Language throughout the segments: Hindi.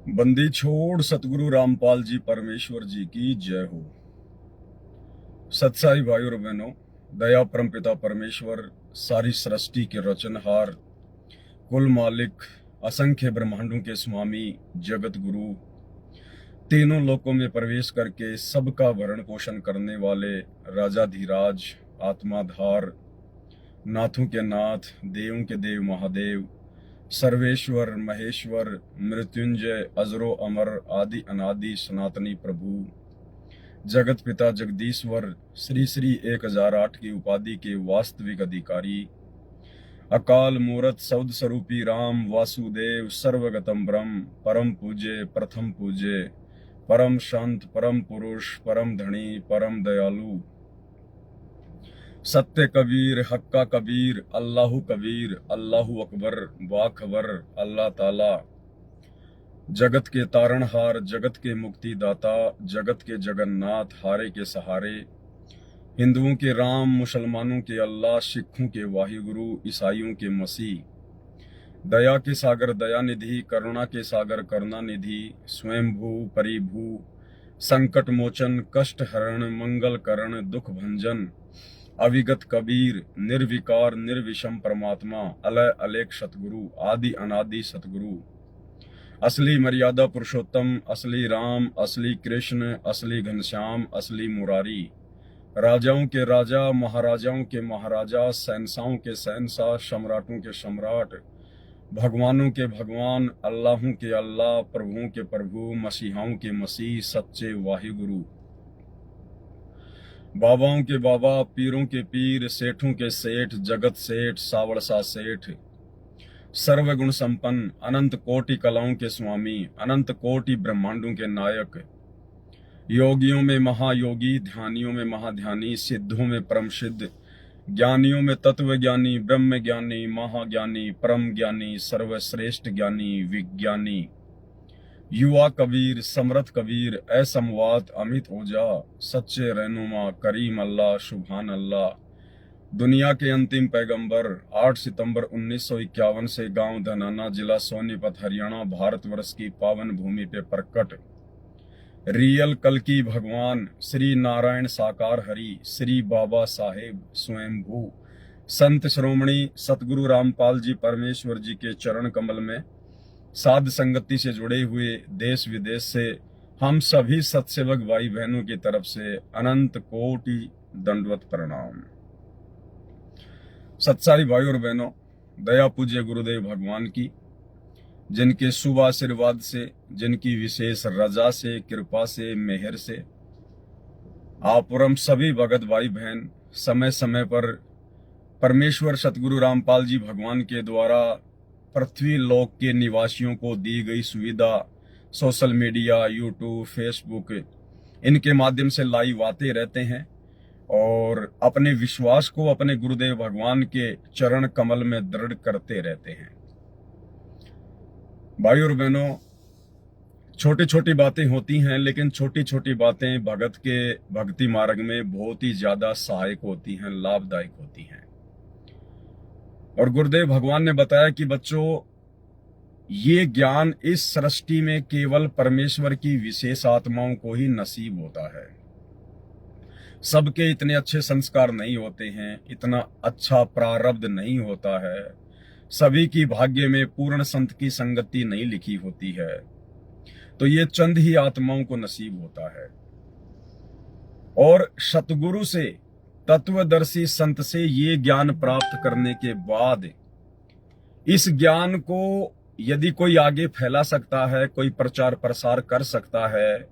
बंदी छोड़ सतगुरु रामपाल जी परमेश्वर जी की जय हो। सत्साई भाई और बहनों, दया परमपिता परमेश्वर, सारी सृष्टि के रचनहार, कुल मालिक, असंख्य ब्रह्मांडों के स्वामी, जगत गुरु, तीनों लोकों में प्रवेश करके सबका भरण पोषण करने वाले राजाधिराज, आत्माधार, नाथों के नाथ, देवों के देव महादेव, सर्वेश्वर महेश्वर, मृत्युंजय, अजरो अमर, आदि अनादि सनातनी प्रभु, जगत पिता जगदीश्वर, श्री श्री 1008 की उपाधि के वास्तविक अधिकारी, अकाल मूरत सौद स्वरूपी राम वासुदेव, सर्वगतम ब्रह्म, परम पूज्य, प्रथम पूज्य, परम शांत, परम पुरुष, परम धनी, परम दयालु, सत्य कबीर, हक्का कबीर, अल्लाहु कबीर, अल्लाहु अकबर, बाखबर, अल्लाह ताला, जगत के तारणहार, जगत के मुक्तिदाता, जगत के जगन्नाथ, हारे के सहारे, हिंदुओं के राम, मुसलमानों के अल्लाह, सिखों के वाहिगुरु, ईसाइयों के मसीह, दया के सागर दया निधि, करुणा के सागर करुणा निधि, स्वयंभू परिभू, संकट मोचन, कष्ट हरण, मंगल करण, दुख भंजन, अविगत कबीर, निर्विकार निर्विषम परमात्मा, अलय अलेख सतगुरु, आदि अनादि सतगुरु, असली मर्यादा पुरुषोत्तम, असली राम, असली कृष्ण, असली घनश्याम, असली मुरारी, राजाओं के राजा, महाराजाओं के महाराजा, शहंशाहों के शहंशाह, सम्राटों के सम्राट, भगवानों के भगवान, अल्लाहों के अल्लाह, प्रभुओं के प्रभु, मसीहाओं के मसीह, सच्चे वाहिगुरु, बाबाओं के बाबा, पीरों के पीर, सेठों के सेठ, जगत सेठ, सावड़सा सेठ, सर्वगुण संपन्न, अनंत कोटि कलाओं के स्वामी, अनंत कोटि ब्रह्मांडों के नायक, योगियों में महायोगी, ध्यानियों में महाध्यानी, सिद्धों में परम सिद्ध, ज्ञानियों में तत्व ज्ञानी, ब्रह्म ज्ञानी, महाज्ञानी, परम ज्ञानी, सर्वश्रेष्ठ ज्ञानी, विज्ञानी, युवा कबीर, समर्थ कबीर, असमवात, अमित ओजा, सच्चे रहनुमा, करीम अल्लाह, सुभान अल्लाह, दुनिया के अंतिम पैगंबर, 8 सितंबर 1951 से गांव धनाना, जिला सोनीपत, हरियाणा, भारतवर्ष की पावन भूमि पे प्रकट रियल कल की भगवान, श्री नारायण साकार हरि, श्री बाबा साहेब स्वयंभू, संत श्रोमणी सतगुरु रामपाल जी परमेश्वर जी के चरण कमल में साध संगति से जुड़े हुए देश विदेश से हम सभी सत्सेवक भाई बहनों की तरफ से अनंत कोटि दंडवत प्रणाम। सत्सारी भाई और बहनों, दया पूज्य गुरुदेव भगवान की, जिनके शुभ आशीर्वाद से, जिनकी विशेष रजा से, कृपा से, मेहर से आप और हम सभी भगत भाई बहन समय समय पर परमेश्वर सतगुरु रामपाल जी भगवान के द्वारा पृथ्वी लोक के निवासियों को दी गई सुविधा, सोशल मीडिया, यूट्यूब, फेसबुक, इनके माध्यम से लाइव आते रहते हैं और अपने विश्वास को अपने गुरुदेव भगवान के चरण कमल में दृढ़ करते रहते हैं। भाई और बहनों, छोटी छोटी बातें होती हैं, लेकिन छोटी छोटी बातें भगत के भक्ति मार्ग में बहुत ही ज्यादा सहायक होती हैं, लाभदायक होती हैं। और गुरुदेव भगवान ने बताया कि बच्चों, ये ज्ञान इस सृष्टि में केवल परमेश्वर की विशेष आत्माओं को ही नसीब होता है। सबके इतने अच्छे संस्कार नहीं होते हैं, इतना अच्छा प्रारब्ध नहीं होता है, सभी की भाग्य में पूर्ण संत की संगति नहीं लिखी होती है, तो ये चंद ही आत्माओं को नसीब होता है। और सतगुरु से, तत्वदर्शी संत से ये ज्ञान प्राप्त करने के बाद इस ज्ञान को यदि कोई आगे फैला सकता है, कोई प्रचार प्रसार कर सकता है,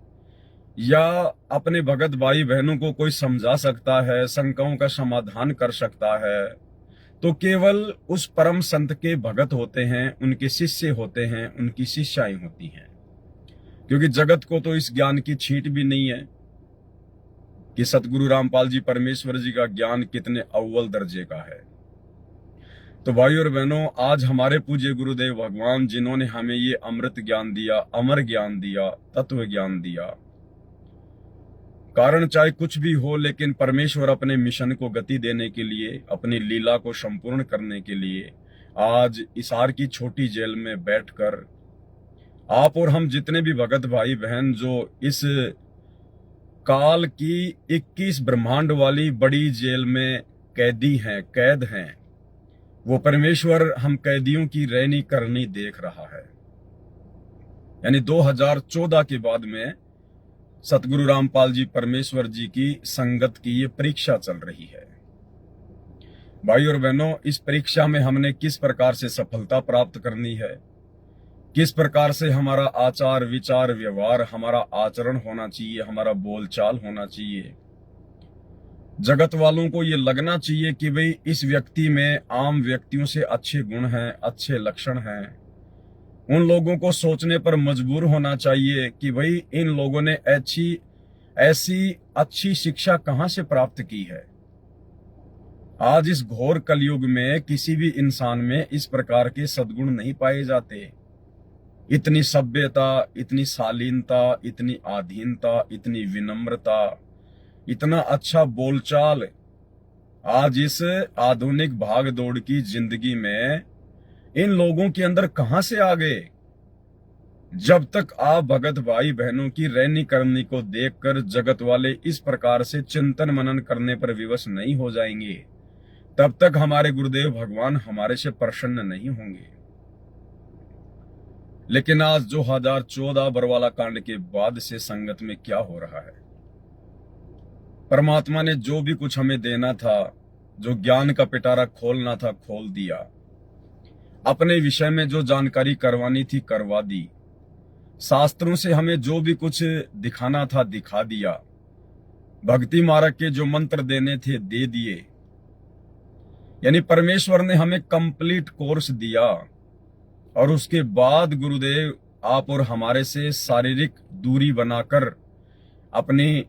या अपने भगत भाई बहनों को कोई समझा सकता है, शंकाओं का समाधान कर सकता है, तो केवल उस परम संत के भगत होते हैं, उनके शिष्य होते हैं, उनकी शिष्याएं होती हैं। क्योंकि जगत को तो इस ज्ञान की छींट भी नहीं है कि सतगुरु रामपाल जी परमेश्वर जी का ज्ञान कितने अव्वल दर्जे का है। तो भाई और बहनों, आज हमारे पूज्य गुरुदेव भगवान, जिन्होंने हमें ये अमृत ज्ञान दिया, अमर ज्ञान दिया, तत्व ज्ञान दिया, कारण चाहे कुछ भी हो, लेकिन परमेश्वर अपने मिशन को गति देने के लिए, अपनी लीला को संपूर्ण करने के लिए आज इसार की छोटी जेल में बैठकर आप और हम जितने भी भगत भाई बहन जो इस काल की 21 ब्रह्मांड वाली बड़ी जेल में कैदी हैं, कैद हैं, वो परमेश्वर हम कैदियों की रैनी करनी देख रहा है। यानी 2014 के बाद में सतगुरु रामपाल जी परमेश्वर जी की संगत की ये परीक्षा चल रही है। भाई और बहनों, इस परीक्षा में हमने किस प्रकार से सफलता प्राप्त करनी है, किस प्रकार से हमारा आचार विचार व्यवहार, हमारा आचरण होना चाहिए, हमारा बोलचाल होना चाहिए। जगत वालों को ये लगना चाहिए कि भाई इस व्यक्ति में आम व्यक्तियों से अच्छे गुण हैं, अच्छे लक्षण हैं। उन लोगों को सोचने पर मजबूर होना चाहिए कि भाई इन लोगों ने ऐसी अच्छी शिक्षा कहां से प्राप्त की है। आज इस घोर कलयुग में किसी भी इंसान में इस प्रकार के सद्गुण नहीं पाए जाते। इतनी सभ्यता, इतनी शालीनता, इतनी आधीनता, इतनी विनम्रता, इतना अच्छा बोलचाल आज इस आधुनिक भाग दौड़ की जिंदगी में इन लोगों के अंदर कहां से आ गए। जब तक आप भगत भाई बहनों की रैनी करनी को देखकर जगत वाले इस प्रकार से चिंतन मनन करने पर विवश नहीं हो जाएंगे, तब तक हमारे गुरुदेव भगवान हमारे से प्रसन्न नहीं होंगे। लेकिन आज 2014 बरवाला कांड के बाद से संगत में क्या हो रहा है। परमात्मा ने जो भी कुछ हमें देना था, जो ज्ञान का पिटारा खोलना था, खोल दिया। अपने विषय में जो जानकारी करवानी थी, करवा दी। शास्त्रों से हमें जो भी कुछ दिखाना था, दिखा दिया। भक्ति मार्ग के जो मंत्र देने थे, दे दिए। यानी परमेश्वर ने हमें कंप्लीट कोर्स दिया। और उसके बाद गुरुदेव आप और हमारे से शारीरिक दूरी बनाकर अपनी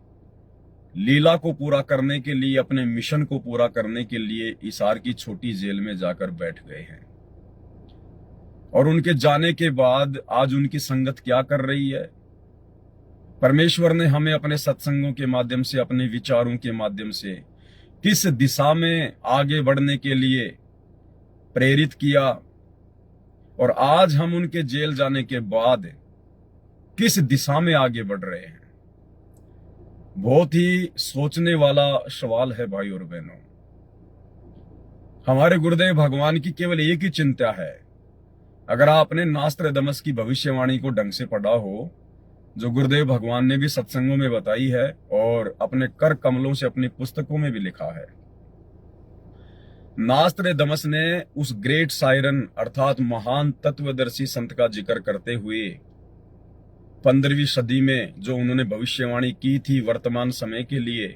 लीला को पूरा करने के लिए, अपने मिशन को पूरा करने के लिए हिसार की छोटी जेल में जाकर बैठ गए हैं। और उनके जाने के बाद आज उनकी संगत क्या कर रही है। परमेश्वर ने हमें अपने सत्संगों के माध्यम से, अपने विचारों के माध्यम से किस दिशा में आगे बढ़ने के लिए प्रेरित किया, और आज हम उनके जेल जाने के बाद किस दिशा में आगे बढ़ रहे हैं। बहुत ही सोचने वाला सवाल है भाई और बहनों। हमारे गुरुदेव भगवान की केवल एक ही चिंता है। अगर आपने नास्त्रदमस की भविष्यवाणी को ढंग से पढ़ा हो, जो गुरुदेव भगवान ने भी सत्संगों में बताई है और अपने कर कमलों से अपनी पुस्तकों में भी लिखा है, नास्त्रदमस ने उस ग्रेट सायरन अर्थात महान तत्वदर्शी संत का जिक्र करते हुए 15वीं सदी में जो उन्होंने भविष्यवाणी की थी वर्तमान समय के लिए,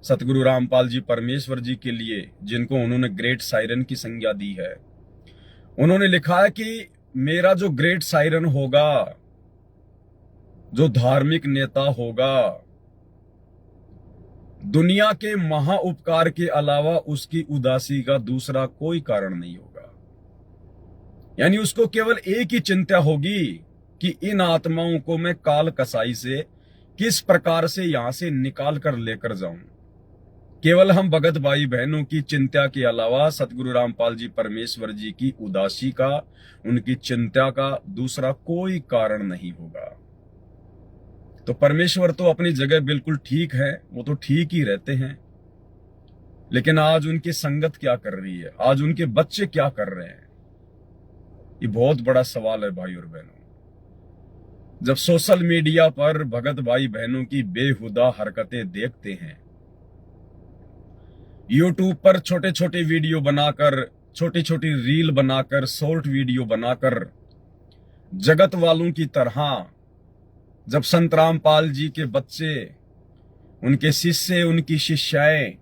सतगुरु रामपाल जी परमेश्वर जी के लिए, जिनको उन्होंने ग्रेट सायरन की संज्ञा दी है, उन्होंने लिखा है कि मेरा जो ग्रेट सायरन होगा, जो धार्मिक नेता होगा, दुनिया के महा उपकार के अलावा उसकी उदासी का दूसरा कोई कारण नहीं होगा। यानी उसको केवल एक ही चिंता होगी कि इन आत्माओं को मैं काल कसाई से किस प्रकार से यहां से निकाल कर लेकर जाऊं। केवल हम भगत भाई बहनों की चिंता के अलावा सतगुरु रामपाल जी परमेश्वर जी की उदासी का, उनकी चिंता का दूसरा कोई कारण नहीं होगा। तो परमेश्वर तो अपनी जगह बिल्कुल ठीक है, वो तो ठीक ही रहते हैं। लेकिन आज उनकी संगत क्या कर रही है, आज उनके बच्चे क्या कर रहे हैं, ये बहुत बड़ा सवाल है भाई और बहनों। जब सोशल मीडिया पर भगत भाई बहनों की बेहुदा हरकतें देखते हैं, यूट्यूब पर छोटे छोटे वीडियो बनाकर, छोटी छोटी रील बनाकर, शॉर्ट वीडियो बनाकर, जगत वालों की तरह जब संत रामपाल जी के बच्चे, उनके शिष्य, उनकी शिष्याएं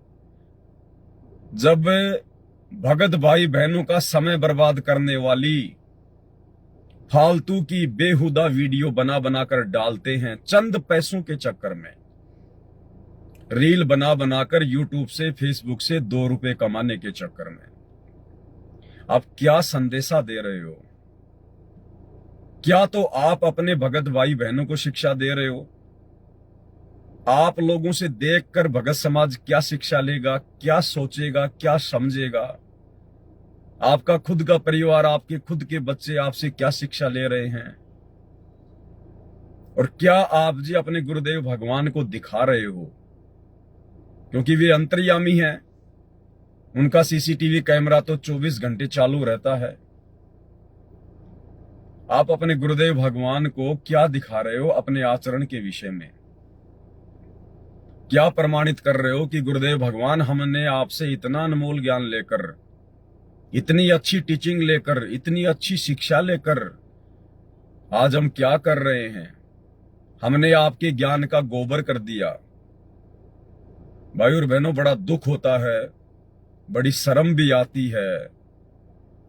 जब भगत भाई बहनों का समय बर्बाद करने वाली फालतू की बेहुदा वीडियो बना बनाकर डालते हैं, चंद पैसों के चक्कर में रील बना बनाकर यूट्यूब से, फेसबुक से 2 रुपए कमाने के चक्कर में, आप क्या संदेशा दे रहे हो? क्या तो आप अपने भगत भाई बहनों को शिक्षा दे रहे हो? आप लोगों से देखकर भगत समाज क्या शिक्षा लेगा, क्या सोचेगा, क्या समझेगा? आपका खुद का परिवार, आपके खुद के बच्चे आपसे क्या शिक्षा ले रहे हैं? और क्या आप जी अपने गुरुदेव भगवान को दिखा रहे हो? क्योंकि वे अंतर्यामी हैं, उनका सीसीटीवी कैमरा तो 24 घंटे चालू रहता है। आप अपने गुरुदेव भगवान को क्या दिखा रहे हो अपने आचरण के विषय में? क्या प्रमाणित कर रहे हो कि गुरुदेव भगवान, हमने आपसे इतना अनमोल ज्ञान लेकर, इतनी अच्छी टीचिंग लेकर, इतनी अच्छी शिक्षा लेकर आज हम क्या कर रहे हैं? हमने आपके ज्ञान का गोबर कर दिया। भाई और बहनों, बड़ा दुख होता है, बड़ी शर्म भी आती है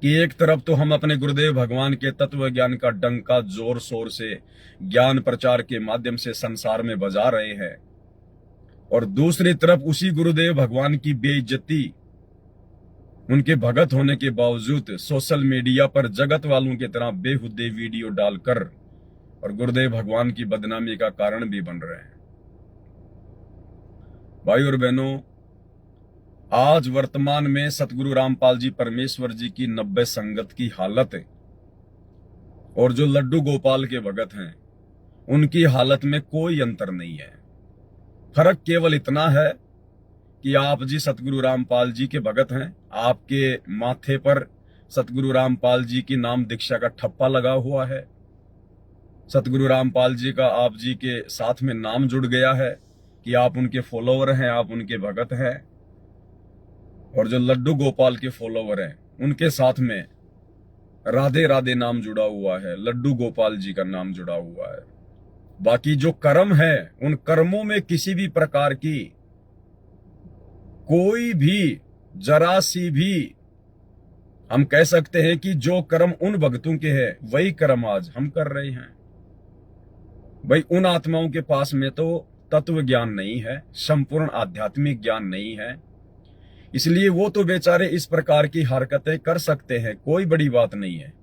कि एक तरफ तो हम अपने गुरुदेव भगवान के तत्व ज्ञान का डंका जोर शोर से ज्ञान प्रचार के माध्यम से संसार में बजा रहे हैं, और दूसरी तरफ उसी गुरुदेव भगवान की बेइज्जती उनके भगत होने के बावजूद सोशल मीडिया पर जगत वालों की तरह बेहुदे वीडियो डालकर और गुरुदेव भगवान की बदनामी का कारण भी बन रहे हैं। भाई और बहनों, आज वर्तमान में सतगुरु रामपाल जी परमेश्वर जी की 90 संगत की हालत है, और जो लड्डू गोपाल के भगत हैं उनकी हालत में कोई अंतर नहीं है। फर्क केवल इतना है कि आप जी सतगुरु रामपाल जी के भगत हैं, आपके माथे पर सतगुरु रामपाल जी की नाम दीक्षा का ठप्पा लगा हुआ है, सतगुरु रामपाल जी का आप जी के साथ में नाम जुड़ गया है कि आप उनके फॉलोवर हैं, आप उनके भगत हैं। और जो लड्डू गोपाल के फॉलोवर हैं उनके साथ में राधे राधे नाम जुड़ा हुआ है, लड्डू गोपाल जी का नाम जुड़ा हुआ है। बाकी जो कर्म है, उन कर्मों में किसी भी प्रकार की कोई भी जरा सी भी, हम कह सकते हैं कि जो कर्म उन भक्तों के हैं वही कर्म आज हम कर रहे हैं। भाई, उन आत्माओं के पास में तो तत्व ज्ञान नहीं है, संपूर्ण आध्यात्मिक ज्ञान नहीं है, इसलिए वो तो बेचारे इस प्रकार की हरकतें कर सकते हैं, कोई बड़ी बात नहीं है।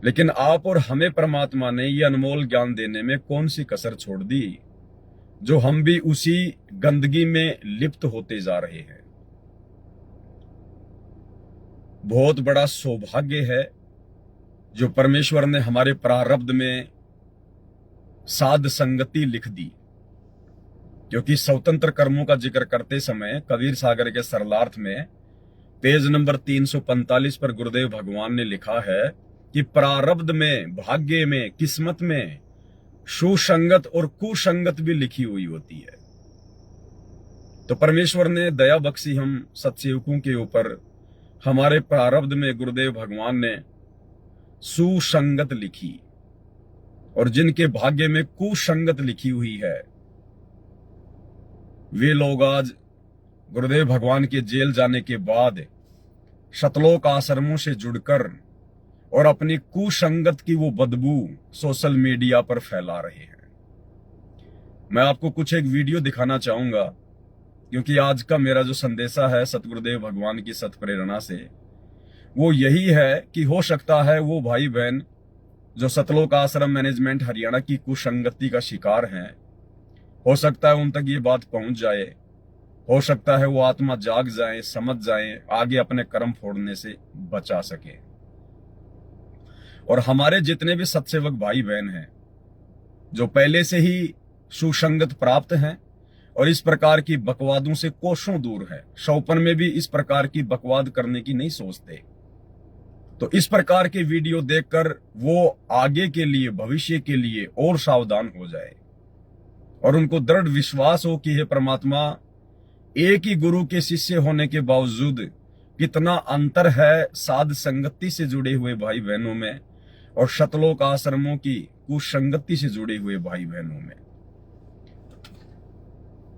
लेकिन आप और हमें परमात्मा ने ये अनमोल ज्ञान देने में कौन सी कसर छोड़ दी, जो हम भी उसी गंदगी में लिप्त होते जा रहे हैं। बहुत बड़ा सौभाग्य है जो परमेश्वर ने हमारे प्रारब्ध में साध संगति लिख दी, क्योंकि स्वतंत्र कर्मों का जिक्र करते समय कबीर सागर के सरलार्थ में पेज नंबर 345 पर गुरुदेव भगवान ने लिखा है कि प्रारब्ध में, भाग्य में, किस्मत में सुसंगत और कुसंगत भी लिखी हुई होती है। तो परमेश्वर ने दया बख्शी हम सत्सेवकों के ऊपर, हमारे प्रारब्ध में गुरुदेव भगवान ने सुसंगत लिखी, और जिनके भाग्य में कुसंगत लिखी हुई है वे लोग आज गुरुदेव भगवान के जेल जाने के बाद शतलोक आश्रमों से जुड़कर और अपनी कुसंगत की वो बदबू सोशल मीडिया पर फैला रहे हैं। मैं आपको कुछ एक वीडियो दिखाना चाहूंगा, क्योंकि आज का मेरा जो संदेशा है सतगुरुदेव भगवान की सत प्रेरणा से, वो यही है कि हो सकता है वो भाई बहन जो सतलोक आश्रम मैनेजमेंट हरियाणा की कुसंगति का शिकार हैं, हो सकता है उन तक ये बात पहुंच जाए, हो सकता है वो आत्मा जाग जाए, समझ जाए, आगे अपने कर्म फोड़ने से बचा सके। और हमारे जितने भी सत्सेवक भाई बहन हैं जो पहले से ही सुसंगत प्राप्त हैं और इस प्रकार की बकवादों से कोसों दूर है, शौपन में भी इस प्रकार की बकवाद करने की नहीं सोचते, तो इस प्रकार के वीडियो देखकर वो आगे के लिए, भविष्य के लिए और सावधान हो जाए, और उनको दृढ़ विश्वास हो कि हे परमात्मा, एक ही गुरु के शिष्य होने के बावजूद कितना अंतर है साध संगति से जुड़े हुए भाई बहनों में और शतलोक आश्रमों की कुसंगति से जुड़े हुए भाई बहनों में।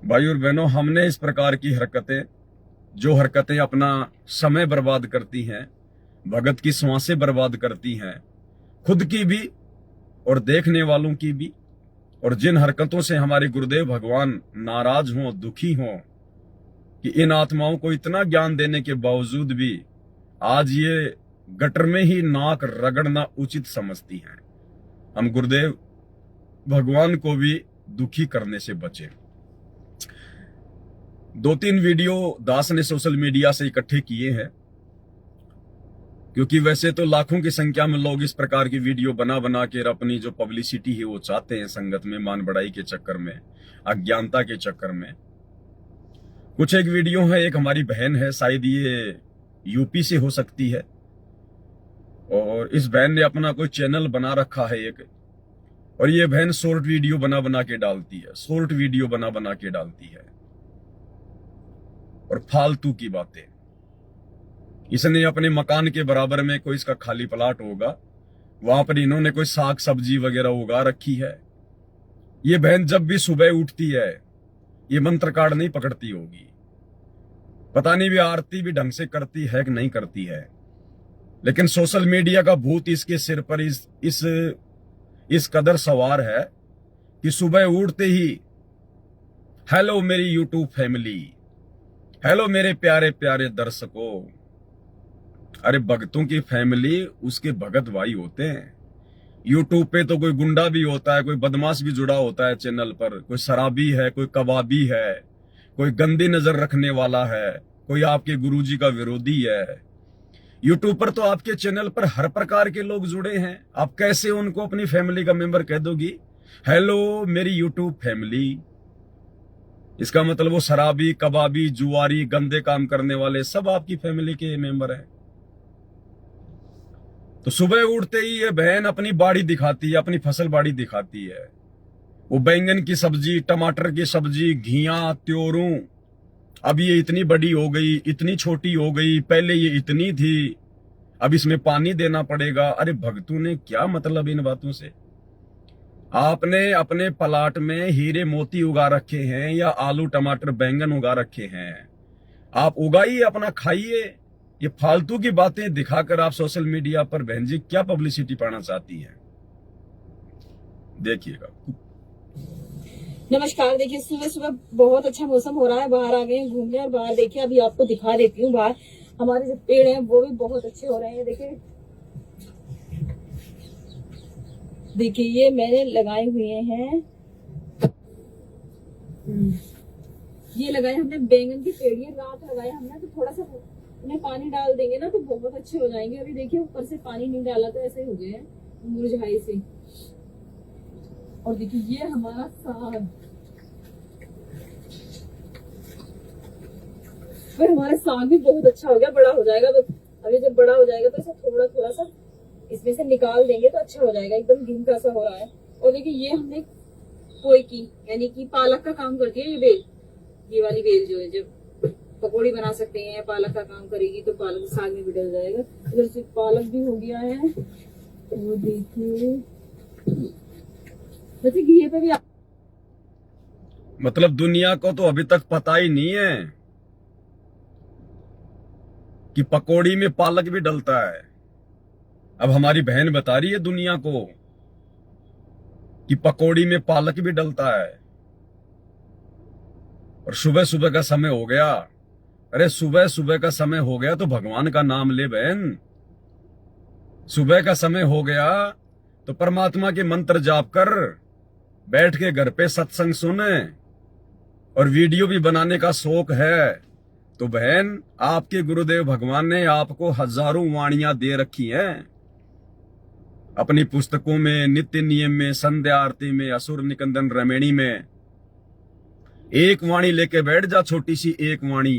भाई और बहनों, हमने इस प्रकार की हरकतें, जो हरकतें अपना समय बर्बाद करती हैं, भगत की सांसें बर्बाद करती हैं, खुद की भी और देखने वालों की भी, और जिन हरकतों से हमारे गुरुदेव भगवान नाराज हों, दुखी हों कि इन आत्माओं को इतना ज्ञान देने के बावजूद भी आज ये गटर में ही नाक रगड़ना उचित समझती हैं, हम गुरुदेव भगवान को भी दुखी करने से बचे। 2-3 वीडियो दास ने सोशल मीडिया से इकट्ठे किए हैं, क्योंकि वैसे तो लाखों की संख्या में लोग इस प्रकार की वीडियो बना बना के अपनी जो पब्लिसिटी है वो चाहते हैं, संगत में मान बढ़ाई के चक्कर में, अज्ञानता के चक्कर में। कुछ एक वीडियो है, एक हमारी बहन है, शायद ये यूपी से हो सकती है, और इस बहन ने अपना कोई चैनल बना रखा है एक, और ये बहन शॉर्ट वीडियो बना बना के डालती है, शॉर्ट वीडियो बना बना के डालती है और फालतू की बातें। इसने अपने मकान के बराबर में कोई इसका खाली प्लाट होगा, वहां पर इन्होंने कोई साग सब्जी वगैरह उगा रखी है। ये बहन जब भी सुबह उठती है ये मंत्र कार्ड नहीं पकड़ती होगी, पता नहीं भी आरती भी ढंग से करती है कि नहीं करती है, लेकिन सोशल मीडिया का भूत इसके सिर पर इस कदर सवार है कि सुबह उठते ही हेलो मेरी यूट्यूब फैमिली, हेलो मेरे प्यारे प्यारे दर्शकों। अरे भगतों की फैमिली उसके भगत भाई होते हैं। यूट्यूब पे तो कोई गुंडा भी होता है, कोई बदमाश भी जुड़ा होता है चैनल पर, कोई शराबी है, कोई कबाबी है, कोई गंदी नजर रखने वाला है, कोई आपके गुरुजी का विरोधी है। यूट्यूब पर तो आपके चैनल पर हर प्रकार के लोग जुड़े हैं, आप कैसे उनको अपनी फैमिली का मेंबर कह दोगी? हेलो मेरी यूट्यूब फैमिली, इसका मतलब वो शराबी, कबाबी, जुआरी, गंदे काम करने वाले सब आपकी फैमिली के मेंबर हैं। तो सुबह उठते ही ये बहन अपनी बाड़ी दिखाती है, अपनी फसल बाड़ी दिखाती है। वो बैंगन की सब्जी, टमाटर की सब्जी, घिया, त्योरू, अब ये इतनी बड़ी हो गई, इतनी छोटी हो गई, पहले ये इतनी थी, अब इसमें पानी देना पड़ेगा। अरे भगतू ने क्या मतलब इन बातों से? आपने अपने प्लाट में हीरे मोती उगा रखे हैं या आलू टमाटर बैंगन उगा रखे हैं, आप उगाइए, अपना खाइए। ये फालतू की बातें दिखाकर आप सोशल मीडिया पर बहन जी क्या पब्लिसिटी पाना चाहती है, देखिएगा। नमस्कार। देखिए सुबह सुबह बहुत अच्छा मौसम हो रहा है, बाहर आ गए हैं घूमने, और बाहर देखिए अभी आपको दिखा देती हूँ, बाहर हमारे जो पेड़ हैं वो भी बहुत अच्छे हो रहे हैं। देखिए ये मैंने लगाए हुए हैं, ये लगाए हमने बैंगन के पेड़, ये रात लगाए हमने, तो थोड़ा सा उन्हें पानी डाल देंगे ना तो बहुत अच्छे हो जाएंगे। अभी देखिए ऊपर से पानी नहीं डाला तो ऐसे हो गए हैं मुरझाए से। और देखिए ये हमारा साग, फिर हमारा साग भी बहुत अच्छा हो गया, बड़ा हो जाएगा। तो अभी जब बड़ा हो जाएगा तो इसे थोड़ा थोड़ा सा इसमें से निकाल देंगे तो अच्छा हो जाएगा, एकदम गिनका सा हो रहा है। और देखिए ये हमने पोई की यानी कि पालक का काम करती है ये बेल, ये वाली बेल जो है, जब पकौड़ी बना सकते हैं, पालक का काम करेगी तो पालक साग में भी डल जाएगा। इधर से पालक भी हो गया है, वो देखिए वैसे घी पे भी मतलब दुनिया को तो अभी तक पता ही नहीं है कि पकौड़ी में पालक भी डलता है। अब हमारी बहन बता रही है दुनिया को कि पकौड़ी में पालक भी डलता है। और सुबह सुबह का समय हो गया, अरे सुबह सुबह का समय हो गया तो भगवान का नाम ले बहन। सुबह का समय हो गया तो परमात्मा के मंत्र जाप कर, बैठ के घर पे सत्संग सुने, और वीडियो भी बनाने का शौक है तो बहन आपके गुरुदेव भगवान ने आपको हजारों वाणियां दे रखी हैं अपनी पुस्तकों में, नित्य नियम में, संध्या आरती में, असुर निकंदन रमेणी में। एक वाणी लेके बैठ जा, छोटी सी एक वाणी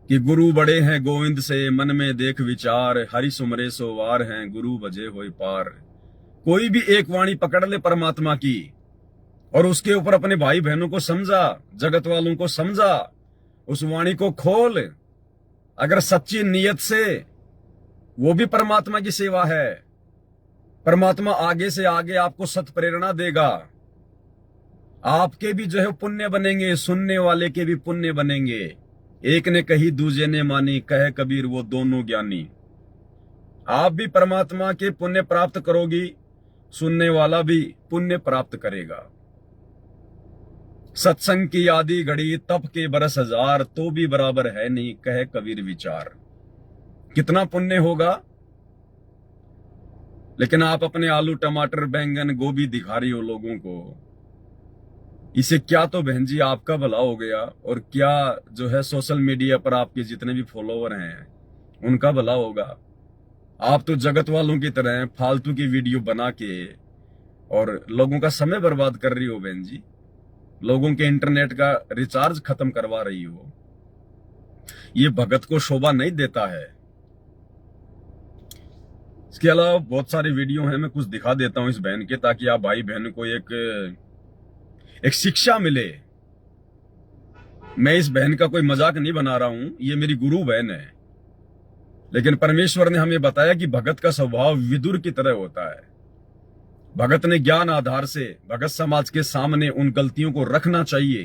कि गुरु बड़े हैं गोविंद से, मन में देख विचार, हरि सुमरे सो वार हैं, गुरु बजे होए पार। कोई भी एक वाणी पकड़ ले परमात्मा की और उसके ऊपर अपने भाई बहनों को समझा, जगत वालों को समझा, उस वाणी को खोल अगर सच्ची नियत से, वो भी परमात्मा की सेवा है। परमात्मा आगे से आगे आपको सत प्रेरणा देगा, आपके भी जो है पुण्य बनेंगे, सुनने वाले के भी पुण्य बनेंगे। एक ने कही दूजे ने मानी, कहे कबीर वो दोनों ज्ञानी। आप भी परमात्मा के पुण्य प्राप्त करोगी, सुनने वाला भी पुण्य प्राप्त करेगा। सत्संग की आधी घड़ी तप के बरस हजार, तो भी बराबर है नहीं कहे कबीर विचार। कितना पुण्य होगा, लेकिन आप अपने आलू टमाटर बैंगन गोभी दिखा रही हो लोगों को। इसे क्या तो बहन जी आपका भला हो गया, और क्या जो है सोशल मीडिया पर आपके जितने भी फॉलोवर हैं उनका भला होगा। आप तो जगत वालों की तरह फालतू की वीडियो बना के और लोगों का समय बर्बाद कर रही हो बहन जी। लोगों के इंटरनेट का रिचार्ज खत्म करवा रही हो। ये भगत को शोभा नहीं देता है। इसके अलावा बहुत सारी वीडियो हैं, मैं कुछ दिखा देता हूं इस बहन के, ताकि आप भाई बहन को एक शिक्षा मिले। मैं इस बहन का कोई मजाक नहीं बना रहा हूं, ये मेरी गुरु बहन है। लेकिन परमेश्वर ने हमें बताया कि भगत का स्वभाव विदुर की तरह होता है। भगत ने ज्ञान आधार से भगत समाज के सामने उन गलतियों को रखना चाहिए,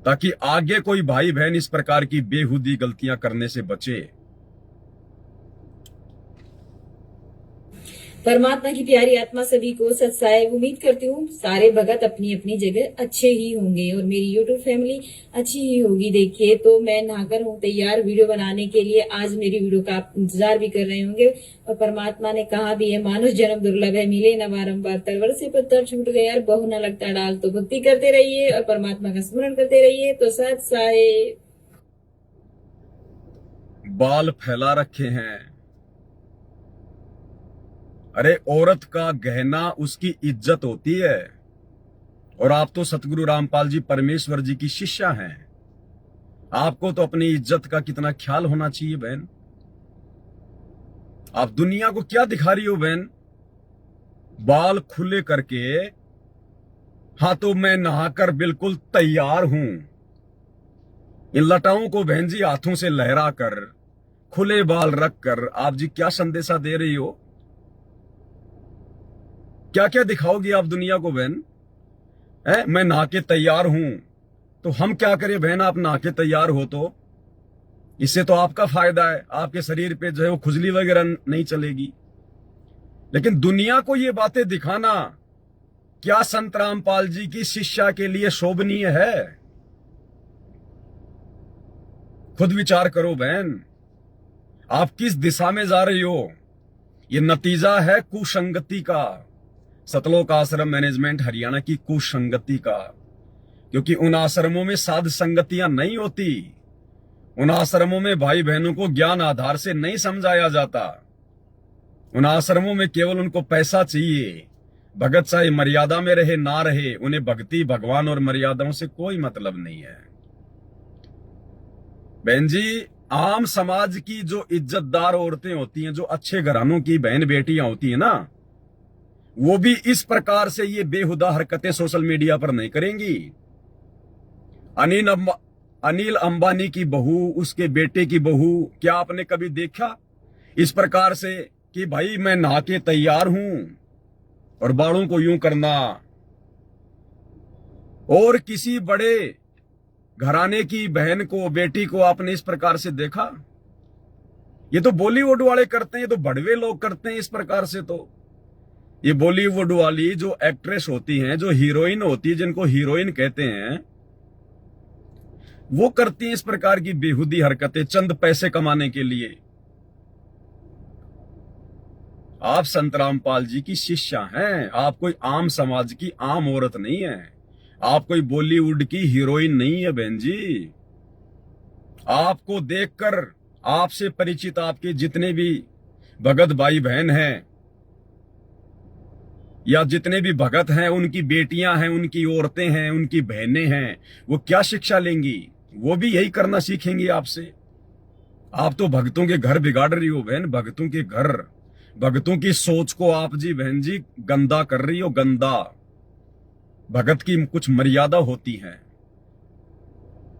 ताकि आगे कोई भाई बहन इस प्रकार की बेहुदी गलतियां करने से बचे। परमात्मा की प्यारी आत्मा सभी को सत्साए। उम्मीद करती हूँ सारे भगत अपनी अपनी जगह अच्छे ही होंगे और मेरी यूट्यूब फैमिली अच्छी ही होगी। देखिए तो मैं नहाकर हूँ तैयार वीडियो बनाने के लिए। आज मेरी वीडियो का आप इंतजार भी कर रहे होंगे और परमात्मा ने कहा भी है, मानुष जन्म दुर्लभ है, मिले न बारंबार, तरवर से पत्थर छूट गया यार, बहु न लगता डाल। तो भक्ति करते रहिए और परमात्मा का स्मरण करते रहिए। तो सत्साए। बाल फैला रखे हैं। अरे औरत का गहना उसकी इज्जत होती है, और आप तो सतगुरु रामपाल जी परमेश्वर जी की शिष्या हैं। आपको तो अपनी इज्जत का कितना ख्याल होना चाहिए बहन। आप दुनिया को क्या दिखा रही हो बहन? बाल खुले करके, हाँ तो मैं नहाकर बिल्कुल तैयार हूं। इन लटाओं को बहन जी हाथों से लहरा कर, खुले बाल रखकर आप जी क्या संदेशा दे रही हो? क्या क्या दिखाओगी आप दुनिया को बहन? मैं नहा के तैयार हूं, तो हम क्या करें बहन? आप नहा के तैयार हो तो इससे तो आपका फायदा है, आपके शरीर पे जो है वो खुजली वगैरह नहीं चलेगी। लेकिन दुनिया को ये बातें दिखाना क्या संत रामपाल जी की शिष्या के लिए शोभनीय है? खुद विचार करो बहन, आप किस दिशा में जा रही हो? ये नतीजा है कुसंगति का, सतलोक आश्रम मैनेजमेंट हरियाणा की कुसंगति का। क्योंकि उन आश्रमों में साध संगतियां नहीं होती, उन आश्रमों में भाई बहनों को ज्ञान आधार से नहीं समझाया जाता। उन आश्रमों में केवल उनको पैसा चाहिए। भगत चाहे मर्यादा में रहे ना रहे, उन्हें भक्ति, भगवान और मर्यादाओं से कोई मतलब नहीं है। बहन जी, आम समाज की जो इज्जतदार औरतें होती हैं, जो अच्छे घरानों की बहन बेटियां होती हैं ना, वो भी इस प्रकार से ये बेहुदा हरकतें सोशल मीडिया पर नहीं करेंगी। अनिल अंबानी की बहू, उसके बेटे की बहू, क्या आपने कभी देखा इस प्रकार से कि भाई मैं नहा के तैयार हूं और बालों को यूं करना? और किसी बड़े घराने की बहन को, बेटी को आपने इस प्रकार से देखा? ये तो बॉलीवुड वाले करते हैं, ये तो बड़वे लोग करते हैं इस प्रकार से। तो ये बॉलीवुड वाली जो एक्ट्रेस होती हैं, जो हीरोइन होती है, जिनको हीरोइन कहते हैं, वो करती हैं इस प्रकार की बेहुदी हरकतें चंद पैसे कमाने के लिए। आप संत रामपाल जी की शिष्या हैं, आप कोई आम समाज की आम औरत नहीं है, आप कोई बॉलीवुड की हीरोइन नहीं है बहन जी। आपको देखकर, आपसे परिचित आपके जितने भी भगत भाई बहन हैं, या जितने भी भगत हैं, उनकी बेटियां हैं, उनकी औरतें हैं, उनकी बहनें हैं, वो क्या शिक्षा लेंगी? वो भी यही करना सीखेंगी आपसे। आप तो भक्तों के घर बिगाड़ रही हो बहन, भक्तों के घर, भक्तों की सोच को आप जी बहन जी गंदा कर रही हो, गंदा। भगत की कुछ मर्यादा होती है।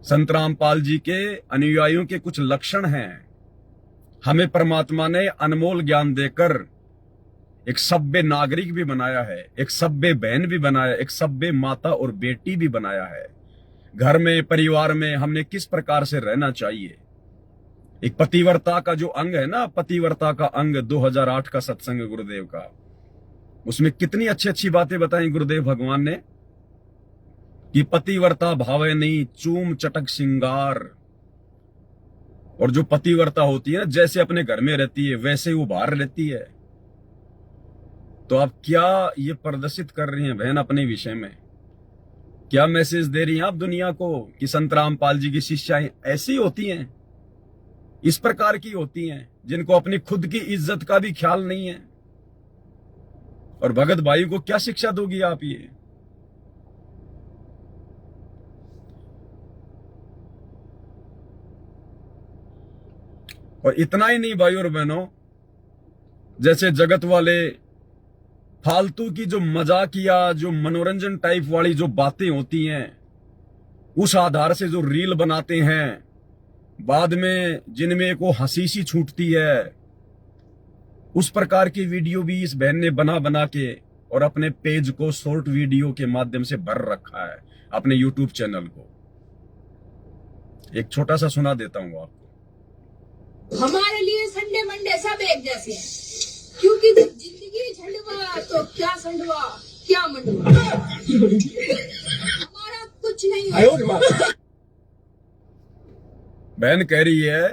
संत रामपाल जी के अनुयायियों के कुछ लक्षण हैं। हमें परमात्मा ने अनमोल ज्ञान देकर एक सभ्य नागरिक भी बनाया है, एक सभ्य बहन भी बनाया, एक सभ्य माता और बेटी भी बनाया है। घर में, परिवार में हमने किस प्रकार से रहना चाहिए। एक पतिव्रता का जो अंग है ना, पतिव्रता का अंग 2008 का सत्संग गुरुदेव का, उसमें कितनी अच्छी अच्छी बातें बताई गुरुदेव भगवान ने कि पतिव्रता भावे नहीं चूम चटक सिंगार। और जो पतिव्रता होती है ना, जैसे अपने घर में रहती है वैसे वो बाहर रहती है। तो आप क्या ये प्रदर्शित कर रही हैं बहन अपने विषय में? क्या मैसेज दे रही हैं आप दुनिया को कि संत रामपाल जी की शिष्याएं ऐसी होती हैं, इस प्रकार की होती हैं? जिनको अपनी खुद की इज्जत का भी ख्याल नहीं है। और भगत भाई को क्या शिक्षा दोगी आप ये? और इतना ही नहीं भाई और बहनों, जैसे जगत वाले फालतू की जो मजाकिया, जो मनोरंजन टाइप वाली जो बातें होती हैं, उस आधार से जो रील बनाते हैं, बाद में जिनमें को हंसी सी छूटती है, उस प्रकार की वीडियो भी इस बहन ने बना बना के और अपने पेज को शॉर्ट वीडियो के माध्यम से भर रखा है, अपने यूट्यूब चैनल को। एक छोटा सा सुना देता हूं आपको। हमारे लिए संडे मंडे सब एक जैसे हैं, क्योंकि जिंदगी झंडवा तो क्या संडवा क्या मंडवा, हमारा कुछ नहीं होगा। बहन कह रही है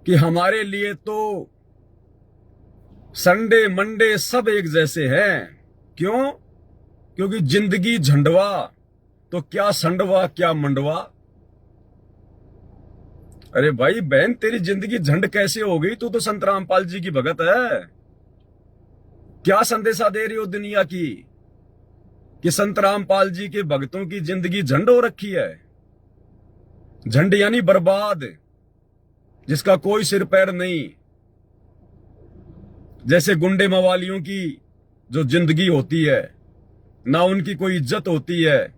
कि हमारे लिए तो संडे मंडे सब एक जैसे हैं। क्यों? क्योंकि जिंदगी झंडवा तो क्या संडवा क्या मंडवा। अरे भाई बहन, तेरी जिंदगी झंड कैसे हो गई? तू तो संत रामपाल जी की भगत है। क्या संदेशा दे रही हो दुनिया की कि संत रामपाल जी के भक्तों की जिंदगी झंड हो रखी है? झंड यानी बर्बाद, जिसका कोई सिर पैर नहीं। जैसे गुंडे मवालियों की जो जिंदगी होती है, ना उनकी कोई इज्जत होती है,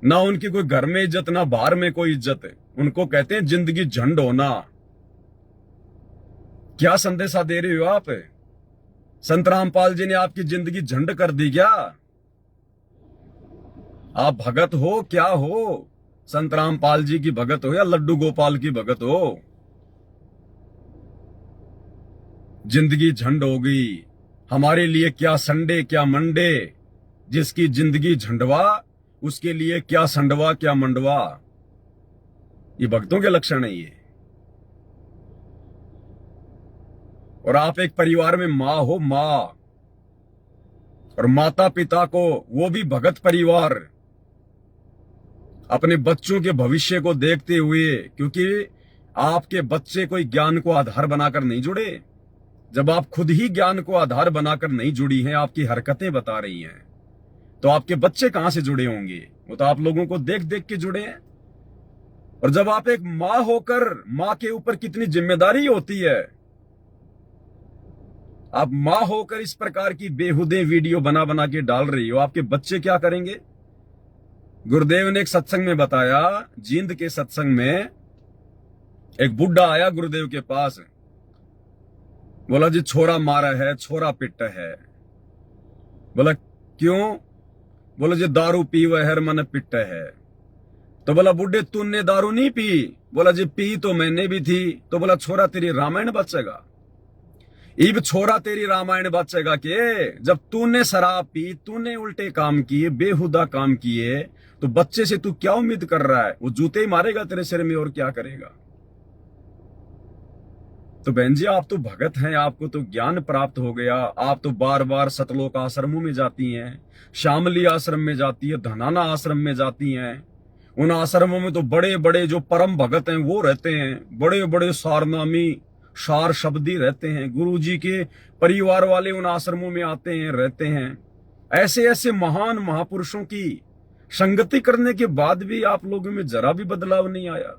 ना उनकी कोई घर में इज्जत, ना बाहर में कोई इज्जत। उनको कहते हैं जिंदगी झंड होना। क्या संदेशा दे रहे हो आप? संत रामपाल जी ने आपकी जिंदगी झंड कर दी क्या? आप भगत हो क्या हो? संत रामपाल जी की भगत हो या लड्डू गोपाल की भगत हो? जिंदगी झंड हो गई। हमारे लिए क्या संडे क्या मंडे, जिसकी जिंदगी झंडवा उसके लिए क्या संडवा क्या मंडवा। ये भक्तों के लक्षण है ये। और आप एक परिवार में मां हो, मां, और माता पिता को, वो भी भगत परिवार, अपने बच्चों के भविष्य को देखते हुए, क्योंकि आपके बच्चे कोई ज्ञान को आधार बनाकर नहीं जुड़े। जब आप खुद ही ज्ञान को आधार बनाकर नहीं जुड़ी हैं, आपकी हरकतें बता रही हैं, तो आपके बच्चे कहां से जुड़े होंगे? वो तो आप लोगों को देख देख के जुड़े हैं। और जब आप एक मां होकर, मां के ऊपर कितनी जिम्मेदारी होती है, आप मां होकर इस प्रकार की बेहुदे वीडियो बना बना के डाल रही हो, आपके बच्चे क्या करेंगे? गुरुदेव ने एक सत्संग में बताया, जींद के सत्संग में एक बुढ़ा आया गुरुदेव के पास, बोला जी छोरा मारा है, छोरा पिट है। बोला क्यों? बोला जी दारू पीवे हर मन पिट है। तो बोला बुढ़े तूने दारू नहीं पी? बोला जी पी तो मैंने भी थी। तो बोला छोरा तेरी रामायण बचेगा? इब छोरा तेरी रामायण बचेगा के? जब तूने शराब पी, तूने उल्टे काम किए, बेहुदा काम किए, तो बच्चे से तू क्या उम्मीद कर रहा है? वो जूते ही मारेगा तेरे सिर में और क्या करेगा? तो बहन जी, आप तो भगत हैं, आपको तो ज्ञान प्राप्त हो गया। आप तो बार बार सतलोक आश्रमों में जाती हैं, शामली आश्रम में जाती है, धनाना आश्रम में जाती हैं। उन आश्रमों में तो बड़े बड़े जो परम भगत हैं वो रहते हैं, बड़े बड़े सारनामी सार शब्दी रहते हैं। गुरु जी के परिवार वाले उन आश्रमों में आते हैं, रहते हैं। ऐसे ऐसे महान महापुरुषों की संगति करने के बाद भी आप लोगों में जरा भी बदलाव नहीं आया।